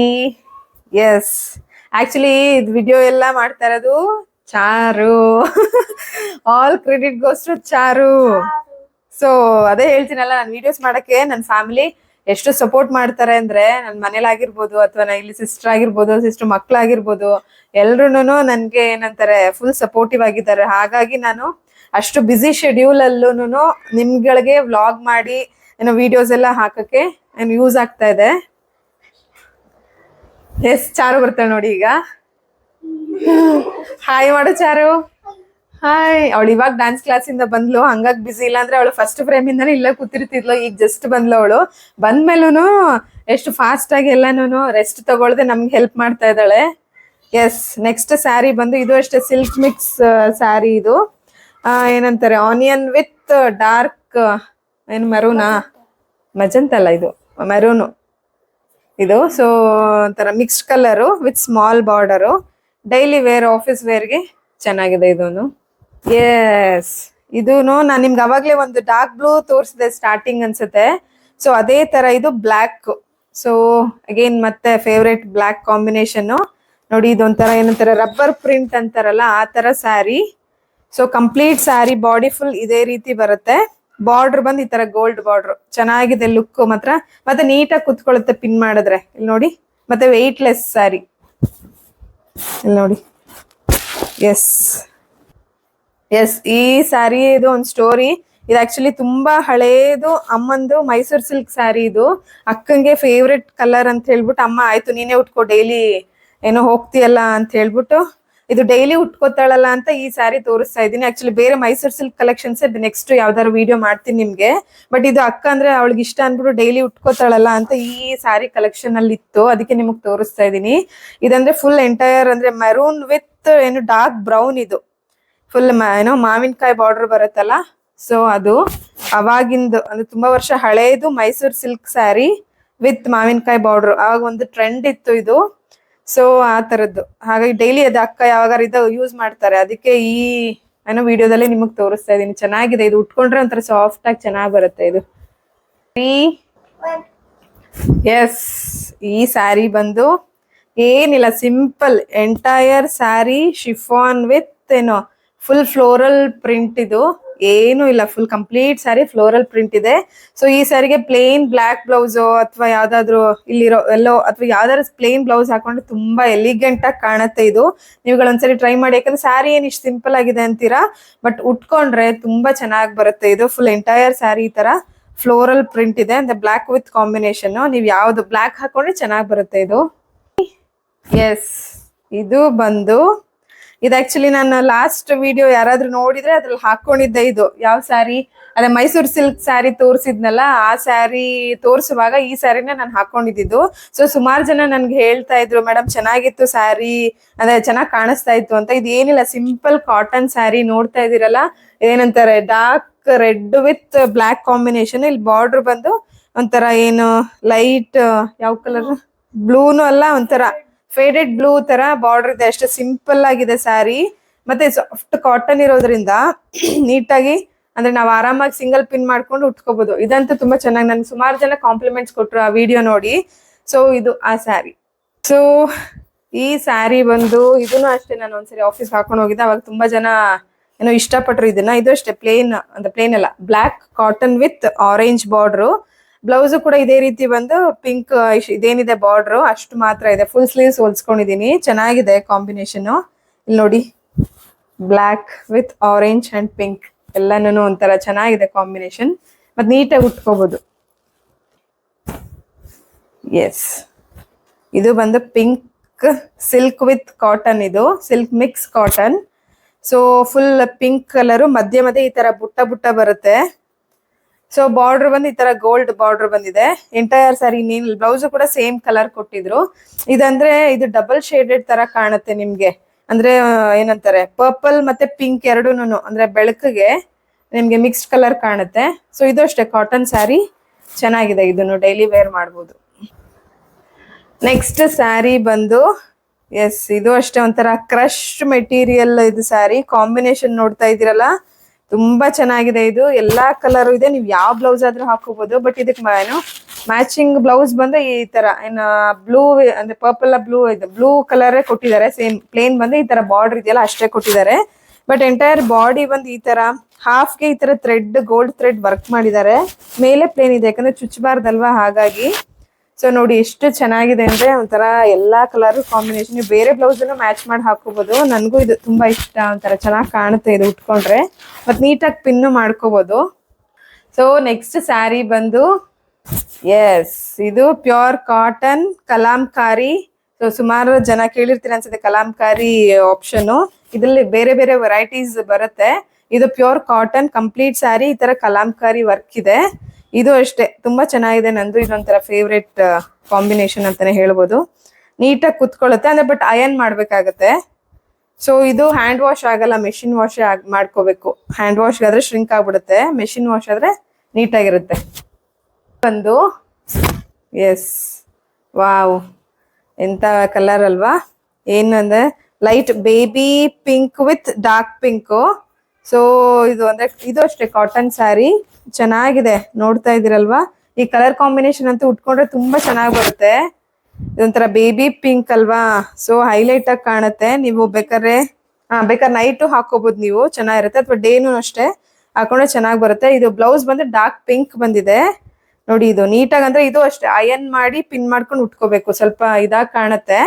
actually video ಎಲ್ಲ ಮಾಡ್ತಾ ಇರೋದು Charu. All credit goes to Charu. So ಅದೇ ಹೇಳ್ತೀನಲ್ಲ, ನಾನು ವಿಡಿಯೋಸ್ ಮಾಡಕ್ಕೆ ನನ್ನ ಫ್ಯಾಮಿಲಿ ಎಷ್ಟು ಸಪೋರ್ಟ್ ಮಾಡ್ತಾರೆ ಅಂದ್ರೆ, ನನ್ನ ಮನೇಲಾಗಿರ್ಬೋದು ಅಥವಾ ಇಲ್ಲಿ ಸಿಸ್ಟರ್ ಆಗಿರ್ಬೋದು, ಸಿಸ್ಟರ್ ಮಕ್ಳಾಗಿರ್ಬೋದು, ಎಲ್ರುನು ನನ್ಗೆ ಏನಂತಾರೆ ಫುಲ್ ಸಪೋರ್ಟಿವ್ ಆಗಿದ್ದಾರೆ. ಹಾಗಾಗಿ ನಾನು ಅಷ್ಟು ಬ್ಯುಸಿ ಶೆಡ್ಯೂಲ್ ಅಲ್ಲೂನು ನಿಮ್ಗಳಿಗೆ ವ್ಲಾಗ್ ಮಾಡಿ ಏನೋ ವಿಡಿಯೋಸ್ ಎಲ್ಲ ಹಾಕಕ್ಕೆ ಯೂಸ್ ಆಗ್ತಾ ಇದೆ. ಚಾರು ಬರ್ತಾಳೆ ನೋಡಿ ಈಗ. ಹಾಯ್ ಮಾಡು ಚಾರು. ಹಾಯ್. ಅವಳು ಇವಾಗ ಡ್ಯಾನ್ಸ್ ಕ್ಲಾಸಿಂದ ಬಂದ್ಲು, ಹಂಗಾಗಿ ಬಿಸಿ. ಇಲ್ಲ ಅಂದ್ರೆ ಅವಳು ಫಸ್ಟ್ ಫ್ರೇಮ್ ಇಂದಾನೆ ಇಲ್ಲೇ ಕೂತಿರ್ತಿದ್ಲು. ಈಗ ಜಸ್ಟ್ ಬಂದ್ಲು ಅವಳು. ಬಂದ್ಮೇಲೂ ಎಷ್ಟು ಫಾಸ್ಟ್ ಆಗಿ ಎಲ್ಲಾನು ರೆಸ್ಟ್ ತಗೊಳ್ದೆ ನಮ್ಗೆ ಹೆಲ್ಪ್ ಮಾಡ್ತಾ ಇದ್ದಾಳೆ. ನೆಕ್ಸ್ಟ್ ಸ್ಯಾರಿ ಬಂದು ಇದು ಅಷ್ಟೇ ಸಿಲ್ಕ್ ಮಿಕ್ಸ್ ಸ್ಯಾರಿ ಇದು. ಏನಂತಾರೆ ಆನಿಯನ್ ವಿತ್ ಡಾರ್ಕ್ ಏನು ಮೆರೂನಾ, ಮಜಂತ ಅಲ್ಲ ಇದು ಮೆರೂನು ಇದು. ಸೊ ಒಂಥರ mixed colour with small border. Daily wear office ವೇರ್ಗೆ ಚೆನ್ನಾಗಿದೆ ಇದೂನು. ಇದೂನು ನಾನು ನಿಮ್ಗೆ ಅವಾಗ್ಲೇ ಒಂದು ಡಾರ್ಕ್ ಬ್ಲೂ ತೋರಿಸಿದೆ ಸ್ಟಾರ್ಟಿಂಗ್ ಅನ್ಸುತ್ತೆ. ಸೊ ಅದೇ ತರ ಇದು ಬ್ಲ್ಯಾಕ್. ಸೊ ಅಗೇನ್ ಮತ್ತೆ ಫೇವ್ರೇಟ್ ಬ್ಲ್ಯಾಕ್ ಕಾಂಬಿನೇಷನ್ ನೋಡಿ. ಇದೊಂಥರ ಏನಂತಾರೆ ರಬ್ಬರ್ ಪ್ರಿಂಟ್ ಅಂತಾರಲ್ಲ ಆ ತರ sari. So complete sari body full ಇದೇ ರೀತಿ ಬರುತ್ತೆ. ಬಾರ್ಡರ್ ಬಂದು ಈ ತರ ಗೋಲ್ಡ್ ಬಾರ್ಡರ್ ಚೆನ್ನಾಗಿದೆ. ಲುಕ್ ಮಾತ್ರ ಮತ್ತೆ ನೀಟಾಗಿ ಕುತ್ಕೊಳ್ಳುತ್ತೆ ಪಿನ್ ಮಾಡಿದ್ರೆ. ಇಲ್ಲಿ ನೋಡಿ. ಮತ್ತೆ ವೆಯ್ಟ್ಲೆಸ್ ಸ್ಯಾರಿ. ಇಲ್ಲಿ ನೋಡಿ. ಎಸ್ ಎಸ್, ಈ ಸ್ಯಾರಿ ಇದು ಒಂದು ಸ್ಟೋರಿ. ಇದು ಆಕ್ಚುಲಿ ತುಂಬಾ ಹಳೇದು, ಅಮ್ಮಂದು ಮೈಸೂರು ಸಿಲ್ಕ್ ಸ್ಯಾರಿ. ಇದು ಅಕ್ಕಂಗೆ ಫೇವ್ರೆಟ್ ಕಲರ್ ಅಂತ ಹೇಳ್ಬಿಟ್ಟು ಅಮ್ಮ ಆಯ್ತು ನೀನೇ ಉಟ್ಕೋ ಡೈಲಿ ಏನೋ ಹೋಗ್ತೀಯಲ್ಲ ಅಂತ ಹೇಳ್ಬಿಟ್ಟು, ಇದು ಡೈಲಿ ಉಟ್ಕೋತಾಳಲ್ಲ ಅಂತ ಈ ಸ್ಯಾರಿ ತೋರಿಸ್ತಾ ಇದ್ದೀನಿ. ಆಕ್ಚುಲಿ ಬೇರೆ ಮೈಸೂರು ಸಿಲ್ಕ್ ಕಲೆಕ್ಷನ್ಸ್ ನೆಕ್ಸ್ಟ್ ಯಾವ್ದಾದ್ರು ವಿಡಿಯೋ ಮಾಡ್ತೀನಿ ನಿಮ್ಗೆ. ಬಟ್ ಇದು ಅಕ್ಕ ಅಂದ್ರೆ ಅವಳಿಗೆ ಇಷ್ಟ ಅಂದ್ಬಿಟ್ಟು ಡೈಲಿ ಉಟ್ಕೋತಾಳಲ್ಲ ಅಂತ ಈ ಸ್ಯಾರಿ ಕಲೆಕ್ಷನ್ ಅಲ್ಲಿ ಇತ್ತು, ಅದಕ್ಕೆ ನಿಮಗ್ ತೋರಿಸ್ತಾ ಇದ್ದೀನಿ. ಇದಂದ್ರೆ ಫುಲ್ ಎಂಟೈರ್ ಅಂದ್ರೆ ಮೆರೂನ್ ವಿತ್ ಏನು ಡಾರ್ಕ್ ಬ್ರೌನ್. ಇದು ಫುಲ್ ಏನೋ ಮಾವಿನಕಾಯಿ ಬಾರ್ಡರ್ ಬರುತ್ತಲ್ಲ, ಸೊ ಅದು ಅವಾಗಿಂದು ಅಂದ್ರೆ ತುಂಬಾ ವರ್ಷ ಹಳೇದು ಮೈಸೂರು ಸಿಲ್ಕ್ ಸ್ಯಾರಿ ವಿತ್ ಮಾವಿನಕಾಯಿ ಬಾರ್ಡರ್. ಆವಾಗ ಒಂದು ಟ್ರೆಂಡ್ ಇತ್ತು ಇದು. ಸೊ ಆ ತರದ್ದು, ಹಾಗಾಗಿ ಡೈಲಿ ಅದು ಅಕ್ಕ ಯಾವಾಗ ಇದು ಯೂಸ್ ಮಾಡ್ತಾರೆ, ಅದಕ್ಕೆ ಈ ಏನೋ ವಿಡಿಯೋದಲ್ಲಿ ನಿಮಗ್ ತೋರಿಸ್ತಾ ಇದೀನಿ. ಚೆನ್ನಾಗಿದೆ ಇದು, ಉಟ್ಕೊಂಡ್ರೆ ಒಂಥರ ಸಾಫ್ಟ್ ಆಗಿ ಚೆನ್ನಾಗಿ ಬರುತ್ತೆ ಇದು. ಎಸ್, ಈ ಸ್ಯಾರಿ ಬಂದು ಏನಿಲ್ಲ, simple entire sari chiffon with ಏನೋ ಫುಲ್ ಫ್ಲೋರಲ್ ಪ್ರಿಂಟ್. ಇದು ಏನು ಇಲ್ಲ, full complete sari floral print ಇದೆ. ಸೊ ಈ ಸ್ಯಾರಿಗೆ ಪ್ಲೇನ್ ಬ್ಲಾಕ್ ಬ್ಲೌಸ್ ಅಥವಾ ಯಾವ್ದಾದ್ರು ಇಲ್ಲಿರೋ ಎಲ್ಲೋ ಅಥವಾ ಯಾವ್ದಾದ್ರು ಪ್ಲೇನ್ ಬ್ಲೌಸ್ ಹಾಕೊಂಡ್ರೆ ತುಂಬಾ ಎಲಿಗೆಂಟ್ ಆಗಿ ಕಾಣುತ್ತೆ ಇದು. ನೀವುಗಳೊಂದ್ಸರಿ ಟ್ರೈ ಮಾಡಿ, ಯಾಕಂದ್ರೆ ಸ್ಯಾರಿ ಏನ್ ಇಷ್ಟು ಸಿಂಪಲ್ ಆಗಿದೆ ಅಂತೀರಾ, ಬಟ್ ಉಟ್ಕೊಂಡ್ರೆ ತುಂಬಾ ಚೆನ್ನಾಗಿ ಬರುತ್ತೆ ಇದು. ಫುಲ್ ಎಂಟೈರ್ ಸ್ಯಾರಿ ಈ ತರ ಫ್ಲೋರಲ್ ಪ್ರಿಂಟ್ ಇದೆ, ಅಂದ್ರೆ ಬ್ಲಾಕ್ ವಿತ್ ಕಾಂಬಿನೇಷನ್. ನೀವು ಯಾವ್ದು ಬ್ಲಾಕ್ ಹಾಕೊಂಡ್ರೆ ಚೆನ್ನಾಗಿ ಬರುತ್ತೆ ಇದು. ಎಸ್, ಇದು ಬಂದು ಇದು ಆಕ್ಚುಲಿ ನಾನು ಲಾಸ್ಟ್ ವಿಡಿಯೋ ಯಾರಾದ್ರೂ ನೋಡಿದ್ರೆ ಅದ್ರಲ್ಲಿ ಹಾಕೊಂಡಿದ್ದೆ. ಇದು ಯಾವ ಸ್ಯಾರಿ, ಅದೇ ಮೈಸೂರು ಸಿಲ್ಕ್ ಸ್ಯಾರಿ ತೋರಿಸಿದ್ನಲ್ಲ, ಆ ಸ್ಯಾರಿ ತೋರಿಸುವಾಗ ಈ ಸ್ಯಾರಿನ ನಾನು ಹಾಕೊಂಡಿದ್ದು. ಸೊ ಸುಮಾರು ಜನ ನನ್ಗೆ ಹೇಳ್ತಾ ಇದ್ರು, ಮೇಡಮ್ ಚೆನ್ನಾಗಿತ್ತು ಸ್ಯಾರಿ, ಅದೇ ಚೆನ್ನಾಗಿ ಕಾಣಿಸ್ತಾ ಇತ್ತು ಅಂತ. ಇದು ಏನಿಲ್ಲ, ಸಿಂಪಲ್ ಕಾಟನ್ ಸ್ಯಾರಿ ನೋಡ್ತಾ ಇದೀರಲ್ಲ, ಏನಂತಾರೆ dark red with black combination. ಇಲ್ಲಿ ಬಾರ್ಡರ್ ಬಂದು ಒಂಥರ ಏನು ಲೈಟ್ ಯಾವ ಕಲರ್, ಬ್ಲೂನು ಅಲ್ಲ, ಒಂಥರ ಫೇಡೆಡ್ ಬ್ಲೂ ತರ ಬಾರ್ಡರ್ ಇದೆ. ಅಷ್ಟೇ ಸಿಂಪಲ್ ಆಗಿದೆ ಸ್ಯಾರಿ, ಮತ್ತೆ ಸಾಫ್ಟ್ ಕಾಟನ್ ಇರೋದ್ರಿಂದ ನೀಟಾಗಿ ಅಂದ್ರೆ ನಾವು ಆರಾಮಾಗಿ ಸಿಂಗಲ್ ಪಿನ್ ಮಾಡ್ಕೊಂಡು ಉಟ್ಕೋಬಹುದು. ಇದಂತೂ ತುಂಬಾ ಚೆನ್ನಾಗಿ, ನನ್ಗೆ ಸುಮಾರು ಜನ ಕಾಂಪ್ಲಿಮೆಂಟ್ಸ್ ಕೊಟ್ರು ಆ ವಿಡಿಯೋ ನೋಡಿ. ಸೊ ಇದು ಆ ಸ್ಯಾರಿ. ಸೊ ಈ ಸ್ಯಾರಿ ಬಂದು ಇದನ್ನು ಅಷ್ಟೇ, ನಾನು ಒಂದ್ಸರಿ ಆಫೀಸ್ಗೆ ಹಾಕೊಂಡು ಹೋಗಿದ್ದೆ, ಅವಾಗ ತುಂಬಾ ಜನ ಏನೋ ಇಷ್ಟಪಟ್ರು ಇದನ್ನ. ಇದು ಅಷ್ಟೇ ಪ್ಲೇನ್, ಅಂದ್ರೆ ಪ್ಲೇನ್ ಅಲ್ಲ, black cotton with orange border. Blouse ಕೂಡ ಇದೇ ರೀತಿ ಬಂದು ಪಿಂಕ್ ಇದೇನಿದೆ ಬಾರ್ಡರ್ ಅಷ್ಟು ಮಾತ್ರ ಇದೆ. ಫುಲ್ ಸ್ಲೀವ್ಸ್ ಹೊಲ್ಸ್ಕೊಂಡಿದೀನಿ, ಚೆನ್ನಾಗಿದೆ ಕಾಂಬಿನೇಷನ್. ಇಲ್ಲಿ ನೋಡಿ, block with orange and pink ಎಲ್ಲಾನು ಒಂಥರ ಚೆನ್ನಾಗಿದೆ ಕಾಂಬಿನೇಷನ್, ಮತ್ತೆ ನೀಟಾಗಿ ಉಟ್ಕೋಬಹುದು. ಎಸ್, ಇದು ಬಂದು ಪಿಂಕ್ ಸಿಲ್ಕ್ ವಿತ್ ಕಾಟನ್. ಇದು silk mix cotton. So full pink colour, ಮಧ್ಯೆ ಮಧ್ಯೆ ಈ ತರ ಬುಟ್ಟ ಬುಟ್ಟ ಬರುತ್ತೆ. ಸೊ ಬಾರ್ಡರ್ ಬಂದು ಈ ತರ ಗೋಲ್ಡ್ ಬಾರ್ಡರ್ ಬಂದಿದೆ ಎಂಟೈರ್ ಸ್ಯಾರಿ. ನೀನ್ ಬ್ಲೌಸ್ ಕೂಡ ಸೇಮ್ ಕಲರ್ ಕೊಟ್ಟಿದ್ರು. ಇದಂದ್ರೆ ಇದು ಡಬಲ್ ಶೇಡೆಡ್ ತರ ಕಾಣುತ್ತೆ ನಿಮ್ಗೆ, ಅಂದ್ರೆ ಏನಂತಾರೆ ಪರ್ಪಲ್ ಮತ್ತೆ ಪಿಂಕ್ ಎರಡೂನು, ಅಂದ್ರೆ ಬೆಳಕಿಗೆ ನಿಮ್ಗೆ ಮಿಕ್ಸ್ಡ್ ಕಲರ್ ಕಾಣುತ್ತೆ. ಸೊ ಇದು ಅಷ್ಟೇ ಕಾಟನ್ ಸ್ಯಾರಿ, ಚೆನ್ನಾಗಿದೆ, ಇದನ್ನು ಡೈಲಿ ವೇರ್ ಮಾಡ್ಬೋದು. ನೆಕ್ಸ್ಟ್ ಸ್ಯಾರಿ ಬಂದು ಎಸ್, ಇದು ಅಷ್ಟೇ ಒಂಥರ ಕ್ರಶ್ ಮೆಟೀರಿಯಲ್ ಇದು ಸ್ಯಾರಿ. ಕಾಂಬಿನೇಷನ್ ನೋಡ್ತಾ ಇದೀರಲ್ಲ, ತುಂಬಾ ಚೆನ್ನಾಗಿದೆ ಇದು. ಎಲ್ಲಾ ಕಲರ್ ಇದೆ, ನೀವು ಯಾವ ಬ್ಲೌಸ್ ಆದ್ರೂ ಹಾಕೋಬಹುದು. ಬಟ್ ಇದಕ್ಕೆ ಏನು ಮ್ಯಾಚಿಂಗ್ ಬ್ಲೌಸ್ ಬಂದ್ರೆ ಈ ತರ ಏನ ಬ್ಲೂ, ಅಂದ್ರೆ ಪರ್ಪಲ್ ಬ್ಲೂ, ಇದು ಬ್ಲೂ ಕಲರ್ ಕೊಟ್ಟಿದ್ದಾರೆ. ಸೇಮ್ ಪ್ಲೇನ್ ಬಂದು ಈ ತರ ಬಾರ್ಡರ್ ಇದೆಯಲ್ಲ ಅಷ್ಟೇ ಕೊಟ್ಟಿದ್ದಾರೆ. ಬಟ್ ಎಂಟೈರ್ ಬಾಡಿ ಬಂದು ಈ ತರ ಹಾಫ್ಗೆ ಈ ತರ ಥ್ರೆಡ್, ಗೋಲ್ಡ್ ಥ್ರೆಡ್ ವರ್ಕ್ ಮಾಡಿದ್ದಾರೆ. ಮೇಲೆ ಪ್ಲೇನ್ ಇದೆ, ಯಾಕಂದ್ರೆ ಚುಚ್ಚಬಾರ್ದಲ್ವಾ, ಹಾಗಾಗಿ. ಸೊ ನೋಡಿ ಎಷ್ಟು ಚೆನ್ನಾಗಿದೆ ಅಂದ್ರೆ ಒಂಥರ ಎಲ್ಲಾ ಕಲರ್ ಕಾಂಬಿನೇಷನ್. ಬೇರೆ ಬ್ಲೌಸ್ ಮ್ಯಾಚ್ ಮಾಡಿ ಹಾಕೋಬಹುದು. ನನ್ಗೂ ಇದು ತುಂಬಾ ಇಷ್ಟ, ಒಂಥರ ಚೆನ್ನಾಗಿ ಕಾಣುತ್ತೆ ಇದು ಉಟ್ಕೊಂಡ್ರೆ, ಮತ್ ನೀಟಾಗಿ ಪಿನ್ನು ಮಾಡ್ಕೋಬಹುದು. ಸೊ ನೆಕ್ಸ್ಟ್ ಸ್ಯಾರಿ ಬಂದು ಎಸ್, ಇದು ಪ್ಯೂರ್ ಕಾಟನ್ ಕಲಾಂಕಾರಿ. ಸೊ ಸುಮಾರು ಜನ ಕೇಳಿರ್ತೀರ ಅನ್ಸುತ್ತೆ ಕಲಾಂಕಾರಿ ಆಪ್ಷನ್. ಇದ್ರಲ್ಲಿ ಬೇರೆ ಬೇರೆ ವೆರೈಟೀಸ್ ಬರುತ್ತೆ. ಇದು ಪ್ಯೂರ್ ಕಾಟನ್ ಕಂಪ್ಲೀಟ್ ಸ್ಯಾರಿ, ಈ ತರ ಕಲಾಂಕಾರಿ ವರ್ಕ್ ಇದೆ. ಇದು ಅಷ್ಟೇ ತುಂಬಾ ಚೆನ್ನಾಗಿದೆ, ನಂದು ಇದೊಂಥರ ಫೇವ್ರೆಟ್ ಕಾಂಬಿನೇಷನ್ ಅಂತಾನೆ ಹೇಳ್ಬೋದು. ನೀಟಾಗಿ ಕುತ್ಕೊಳ್ಳುತ್ತೆ, ಅಂದ್ರೆ ಬಟ್ ಅಯನ್ ಮಾಡ್ಬೇಕಾಗತ್ತೆ. ಸೊ ಇದು ಹ್ಯಾಂಡ್ ವಾಶ್ ಆಗಲ್ಲ, ಮೆಷಿನ್ ವಾಶ್ ಮಾಡ್ಕೋಬೇಕು. ಹ್ಯಾಂಡ್ ವಾಶ್ ಆದ್ರೆ ಶ್ರಿಂಕ್ ಆಗ್ಬಿಡುತ್ತೆ, ಮೆಷಿನ್ ವಾಶ್ ಆದ್ರೆ ನೀಟಾಗಿರುತ್ತೆ. ಒಂದು ಎಸ್, ವಾವ್, ಎಂತ ಕಲರ್ ಅಲ್ವಾ. ಏನಂದ್ರೆ light baby pink with dark pink. So ಇದು ಅಂದ್ರೆ ಇದು ಅಷ್ಟೇ ಕಾಟನ್ ಸ್ಯಾರಿ, ಚೆನ್ನಾಗಿದೆ ನೋಡ್ತಾ ಇದೀರಲ್ವಾ. ಈ ಕಲರ್ ಕಾಂಬಿನೇಷನ್ ಅಂತೂ ಉಟ್ಕೊಂಡ್ರೆ ತುಂಬಾ ಚೆನ್ನಾಗಿ ಬರುತ್ತೆ. ಇದೊಂಥರ ಬೇಬಿ ಪಿಂಕ್ ಅಲ್ವಾ, ಸೊ ಹೈಲೈಟ್ ಆಗಿ ಕಾಣುತ್ತೆ. ನೀವು ಬೇಕಾದ್ರೆ ನೈಟು ಹಾಕೋಬಹುದು, ನೀವು ಚೆನ್ನಾಗಿರುತ್ತೆ. ಅಥವಾ ಡೇನು ಅಷ್ಟೇ ಹಾಕೊಂಡ್ರೆ ಚೆನ್ನಾಗಿ ಬರುತ್ತೆ. ಇದು ಬ್ಲೌಸ್ ಬಂದ್ರೆ ಡಾರ್ಕ್ ಪಿಂಕ್ ಬಂದಿದೆ ನೋಡಿ ಇದು ನೀಟಾಗಿ ಅಂದ್ರೆ ಇದು ಅಷ್ಟೇ ಅಯನ್ ಮಾಡಿ ಪಿನ್ ಮಾಡ್ಕೊಂಡು ಉಟ್ಕೋಬೇಕು. ಸ್ವಲ್ಪ ಇದಾಗಿ ಕಾಣುತ್ತೆ,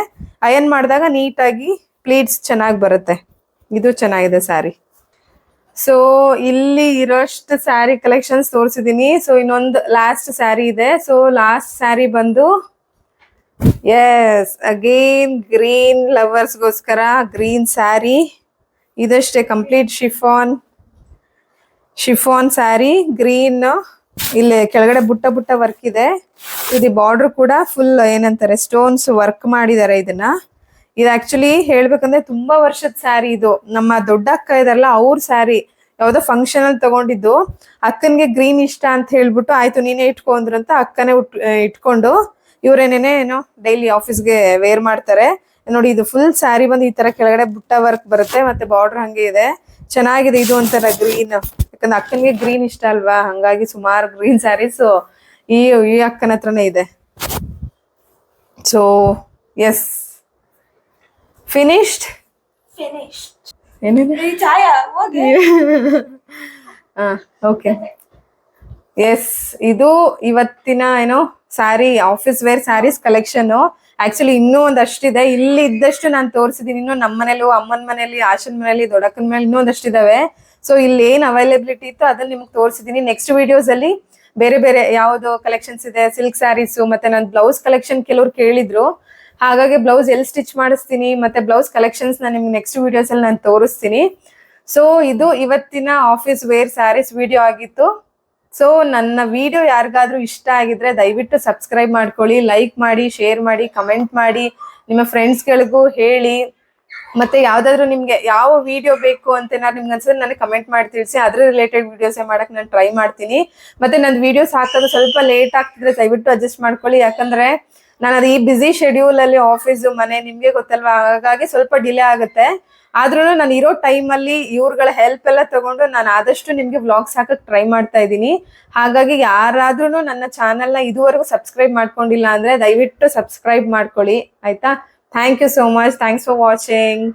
ಅಯನ್ ಮಾಡಿದಾಗ ನೀಟಾಗಿ ಪ್ಲೀಟ್ಸ್ ಚೆನ್ನಾಗಿ ಬರುತ್ತೆ. ಇದು ಚೆನ್ನಾಗಿದೆ ಸ್ಯಾರಿ. ಸೊ ಇಲ್ಲಿ ಇರೋಷ್ಟು ಸ್ಯಾರಿ ಕಲೆಕ್ಷನ್ಸ್ ತೋರಿಸಿದೀನಿ. ಸೊ ಇನ್ನೊಂದು ಲಾಸ್ಟ್ ಸ್ಯಾರಿ ಇದೆ. ಸೊ ಲಾಸ್ಟ್ ಸ್ಯಾರಿ ಬಂದು ಎಸ್ ಅಗೇನ್ ಗ್ರೀನ್ ಲವರ್ಸ್ಗೋಸ್ಕರ ಗ್ರೀನ್ ಸ್ಯಾರಿ. ಇದಷ್ಟೇ ಕಂಪ್ಲೀಟ್ ಶಿಫಾನ್ ಸ್ಯಾರಿ ಗ್ರೀನ್. ಇಲ್ಲಿ ಕೆಳಗಡೆ ಬುಟ್ಟ ಬುಟ್ಟ ವರ್ಕ್ ಇದೆ. ಇದು ಬಾರ್ಡರ್ ಕೂಡ ಫುಲ್ ಏನಂತಾರೆ ಸ್ಟೋನ್ಸ್ ವರ್ಕ್ ಮಾಡಿದ್ದಾರೆ ಇದನ್ನ. ಇದು ಆಕ್ಚುಲಿ ಹೇಳ್ಬೇಕಂದ್ರೆ ತುಂಬಾ ವರ್ಷದ ಸ್ಯಾರಿ. ಇದು ನಮ್ಮ ದೊಡ್ಡ ಅಕ್ಕ ಇದಾರಲ್ಲ ಅವ್ರ ಸ್ಯಾರಿ, ಯಾವ್ದೋ ಫಂಕ್ಷನ್ ಅಲ್ಲಿ ತಗೊಂಡಿದ್ದು. ಅಕ್ಕನ್ಗೆ ಗ್ರೀನ್ ಇಷ್ಟ ಅಂತ ಹೇಳ್ಬಿಟ್ಟು ಆಯ್ತು ನೀನೇ ಇಟ್ಕೊಂಡ್ರು ಅಂತ ಅಕ್ಕನೇ ಇಟ್ಕೊಂಡು ಇವ್ರೇನೇನೆ ಏನೋ ಡೈಲಿ ಆಫೀಸ್ಗೆ ವೇರ್ ಮಾಡ್ತಾರೆ. ನೋಡಿ ಇದು ಫುಲ್ ಸ್ಯಾರಿ ಬಂದು ಈ ತರ ಕೆಳಗಡೆ ಬುಟ್ಟ ವರ್ಕ್ ಬರುತ್ತೆ, ಮತ್ತೆ ಬಾರ್ಡರ್ ಹಂಗೆ ಇದೆ. ಚೆನ್ನಾಗಿದೆ. ಇದು ಒಂಥರ ಗ್ರೀನ್, ಯಾಕಂದ್ರೆ ಅಕ್ಕನ್ಗೆ ಗ್ರೀನ್ ಇಷ್ಟ ಅಲ್ವಾ, ಹಂಗಾಗಿ ಸುಮಾರು ಗ್ರೀನ್ ಸ್ಯಾರೀಸ್ ಈ ಅಕ್ಕನ ಹತ್ರನೇ ಇದೆ. ಸೊ ಎಸ್ ಫಿನಿಶ್ಡ್ ಏನಿದೆ ಓಕೆ. ಎಸ್ ಇದು ಇವತ್ತಿನ ಏನೋ sari office wear saris collection. Actually ಇನ್ನೂ ಒಂದಷ್ಟಿದೆ. ಇಲ್ಲಿ ಇದ್ದಷ್ಟು ನಾನು ತೋರಿಸಿದೀನಿ. ಇನ್ನು ನಮ್ಮ ಮನೇಲಿ, ಅಮ್ಮನ ಮನೇಲಿ, ಆಶನ್ ಮನೇಲಿ, ದೊಡ್ಡಕ್ಕನ ಮನೇಲಿ ಇನ್ನೂ ಒಂದಷ್ಟಿದಾವೆ. ಸೊ ಇಲ್ಲಿ ಏನ್ ಅವೈಲೇಬಿಲಿಟಿ ಇತ್ತು ಅದನ್ನ ನಿಮ್ಗೆ ತೋರಿಸಿದೀನಿ. ನೆಕ್ಸ್ಟ್ ವಿಡಿಯೋಸ್ ಅಲ್ಲಿ ಬೇರೆ ಬೇರೆ ಯಾವ್ದು ಕಲೆಕ್ಷನ್ಸ್ ಇದೆ, ಸಿಲ್ಕ್ ಸ್ಯಾರೀಸ್, ಮತ್ತೆ ನಾನು ಬ್ಲೌಸ್ ಕಲೆಕ್ಷನ್ ಕೆಲವ್ರು ಕೇಳಿದ್ರು. ಹಾಗಾಗಿ ಬ್ಲೌಸ್ ಎಲ್ಲಿ ಸ್ಟಿಚ್ ಮಾಡಿಸ್ತೀನಿ ಮತ್ತೆ ಬ್ಲೌಸ್ ಕಲೆಕ್ಷನ್ಸ್ ನಾನು ನಿಮ್ಗೆ ನೆಕ್ಸ್ಟ್ ವಿಡಿಯೋಸ್ ಅಲ್ಲಿ ನಾನು ತೋರಿಸ್ತೀನಿ. ಸೊ ಇದು ಇವತ್ತಿನ ಆಫೀಸ್ ವೇರ್ ಸ್ಯಾರೀಸ್ ವಿಡಿಯೋ ಆಗಿತ್ತು. ಸೊ ನನ್ನ ವಿಡಿಯೋ ಯಾರಿಗಾದ್ರೂ ಇಷ್ಟ ಆಗಿದ್ರೆ ದಯವಿಟ್ಟು ಸಬ್ಸ್ಕ್ರೈಬ್ ಮಾಡ್ಕೊಳ್ಳಿ, ಲೈಕ್ ಮಾಡಿ, ಶೇರ್ ಮಾಡಿ, ಕಮೆಂಟ್ ಮಾಡಿ, ನಿಮ್ಮ ಫ್ರೆಂಡ್ಸ್ಗಳಿಗೂ ಹೇಳಿ. ಮತ್ತೆ ಯಾವ್ದಾದ್ರು ನಿಮ್ಗೆ ಯಾವ ವಿಡಿಯೋ ಬೇಕು ಅಂತ ನಿಮ್ಗೆ ಅನ್ಸಿದ್ರೆ ನನಗೆ ಕಮೆಂಟ್ ಮಾಡಿ ತಿಳಿಸಿ. ಅದ್ರ ರಿಲೇಟೆಡ್ ವಿಡಿಯೋಸ್ ಮಾಡಕ್ ನಾನು ಟ್ರೈ ಮಾಡ್ತೀನಿ. ಮತ್ತೆ ನನ್ನ ವಿಡಿಯೋಸ್ ಹಾಕೋದು ಸ್ವಲ್ಪ ಲೇಟ್ ಆಗ್ತಿದ್ರೆ ದಯವಿಟ್ಟು ಅಡ್ಜಸ್ಟ್ ಮಾಡ್ಕೊಳ್ಳಿ. ಯಾಕಂದ್ರೆ ನಾನು ಅದು ಈ ಬಿಸಿ ಶೆಡ್ಯೂಲ್ ಅಲ್ಲಿ ಆಫೀಸು ಮನೆ ನಿಮ್ಗೆ ಗೊತ್ತಲ್ವಾ, ಹಾಗಾಗಿ ಸ್ವಲ್ಪ ಡಿಲೇ ಆಗುತ್ತೆ. ಆದ್ರೂ ನಾನು ಇರೋ ಟೈಮಲ್ಲಿ ಇವ್ರಗಳ ಹೆಲ್ಪ್ ಎಲ್ಲ ತಗೊಂಡು ನಾನು ಆದಷ್ಟು ನಿಮ್ಗೆ ವ್ಲಾಗ್ಸ್ ಹಾಕಕ್ ಟ್ರೈ ಮಾಡ್ತಾ ಇದ್ದೀನಿ. ಹಾಗಾಗಿ ಯಾರಾದ್ರೂ ನನ್ನ ಚಾನೆಲ್ನ ಇದುವರೆಗೂ ಸಬ್ಸ್ಕ್ರೈಬ್ ಮಾಡ್ಕೊಂಡಿಲ್ಲ ಅಂದ್ರೆ ದಯವಿಟ್ಟು ಸಬ್ಸ್ಕ್ರೈಬ್ ಮಾಡ್ಕೊಳ್ಳಿ ಆಯ್ತಾ. Thank you so much. Thanks for watching.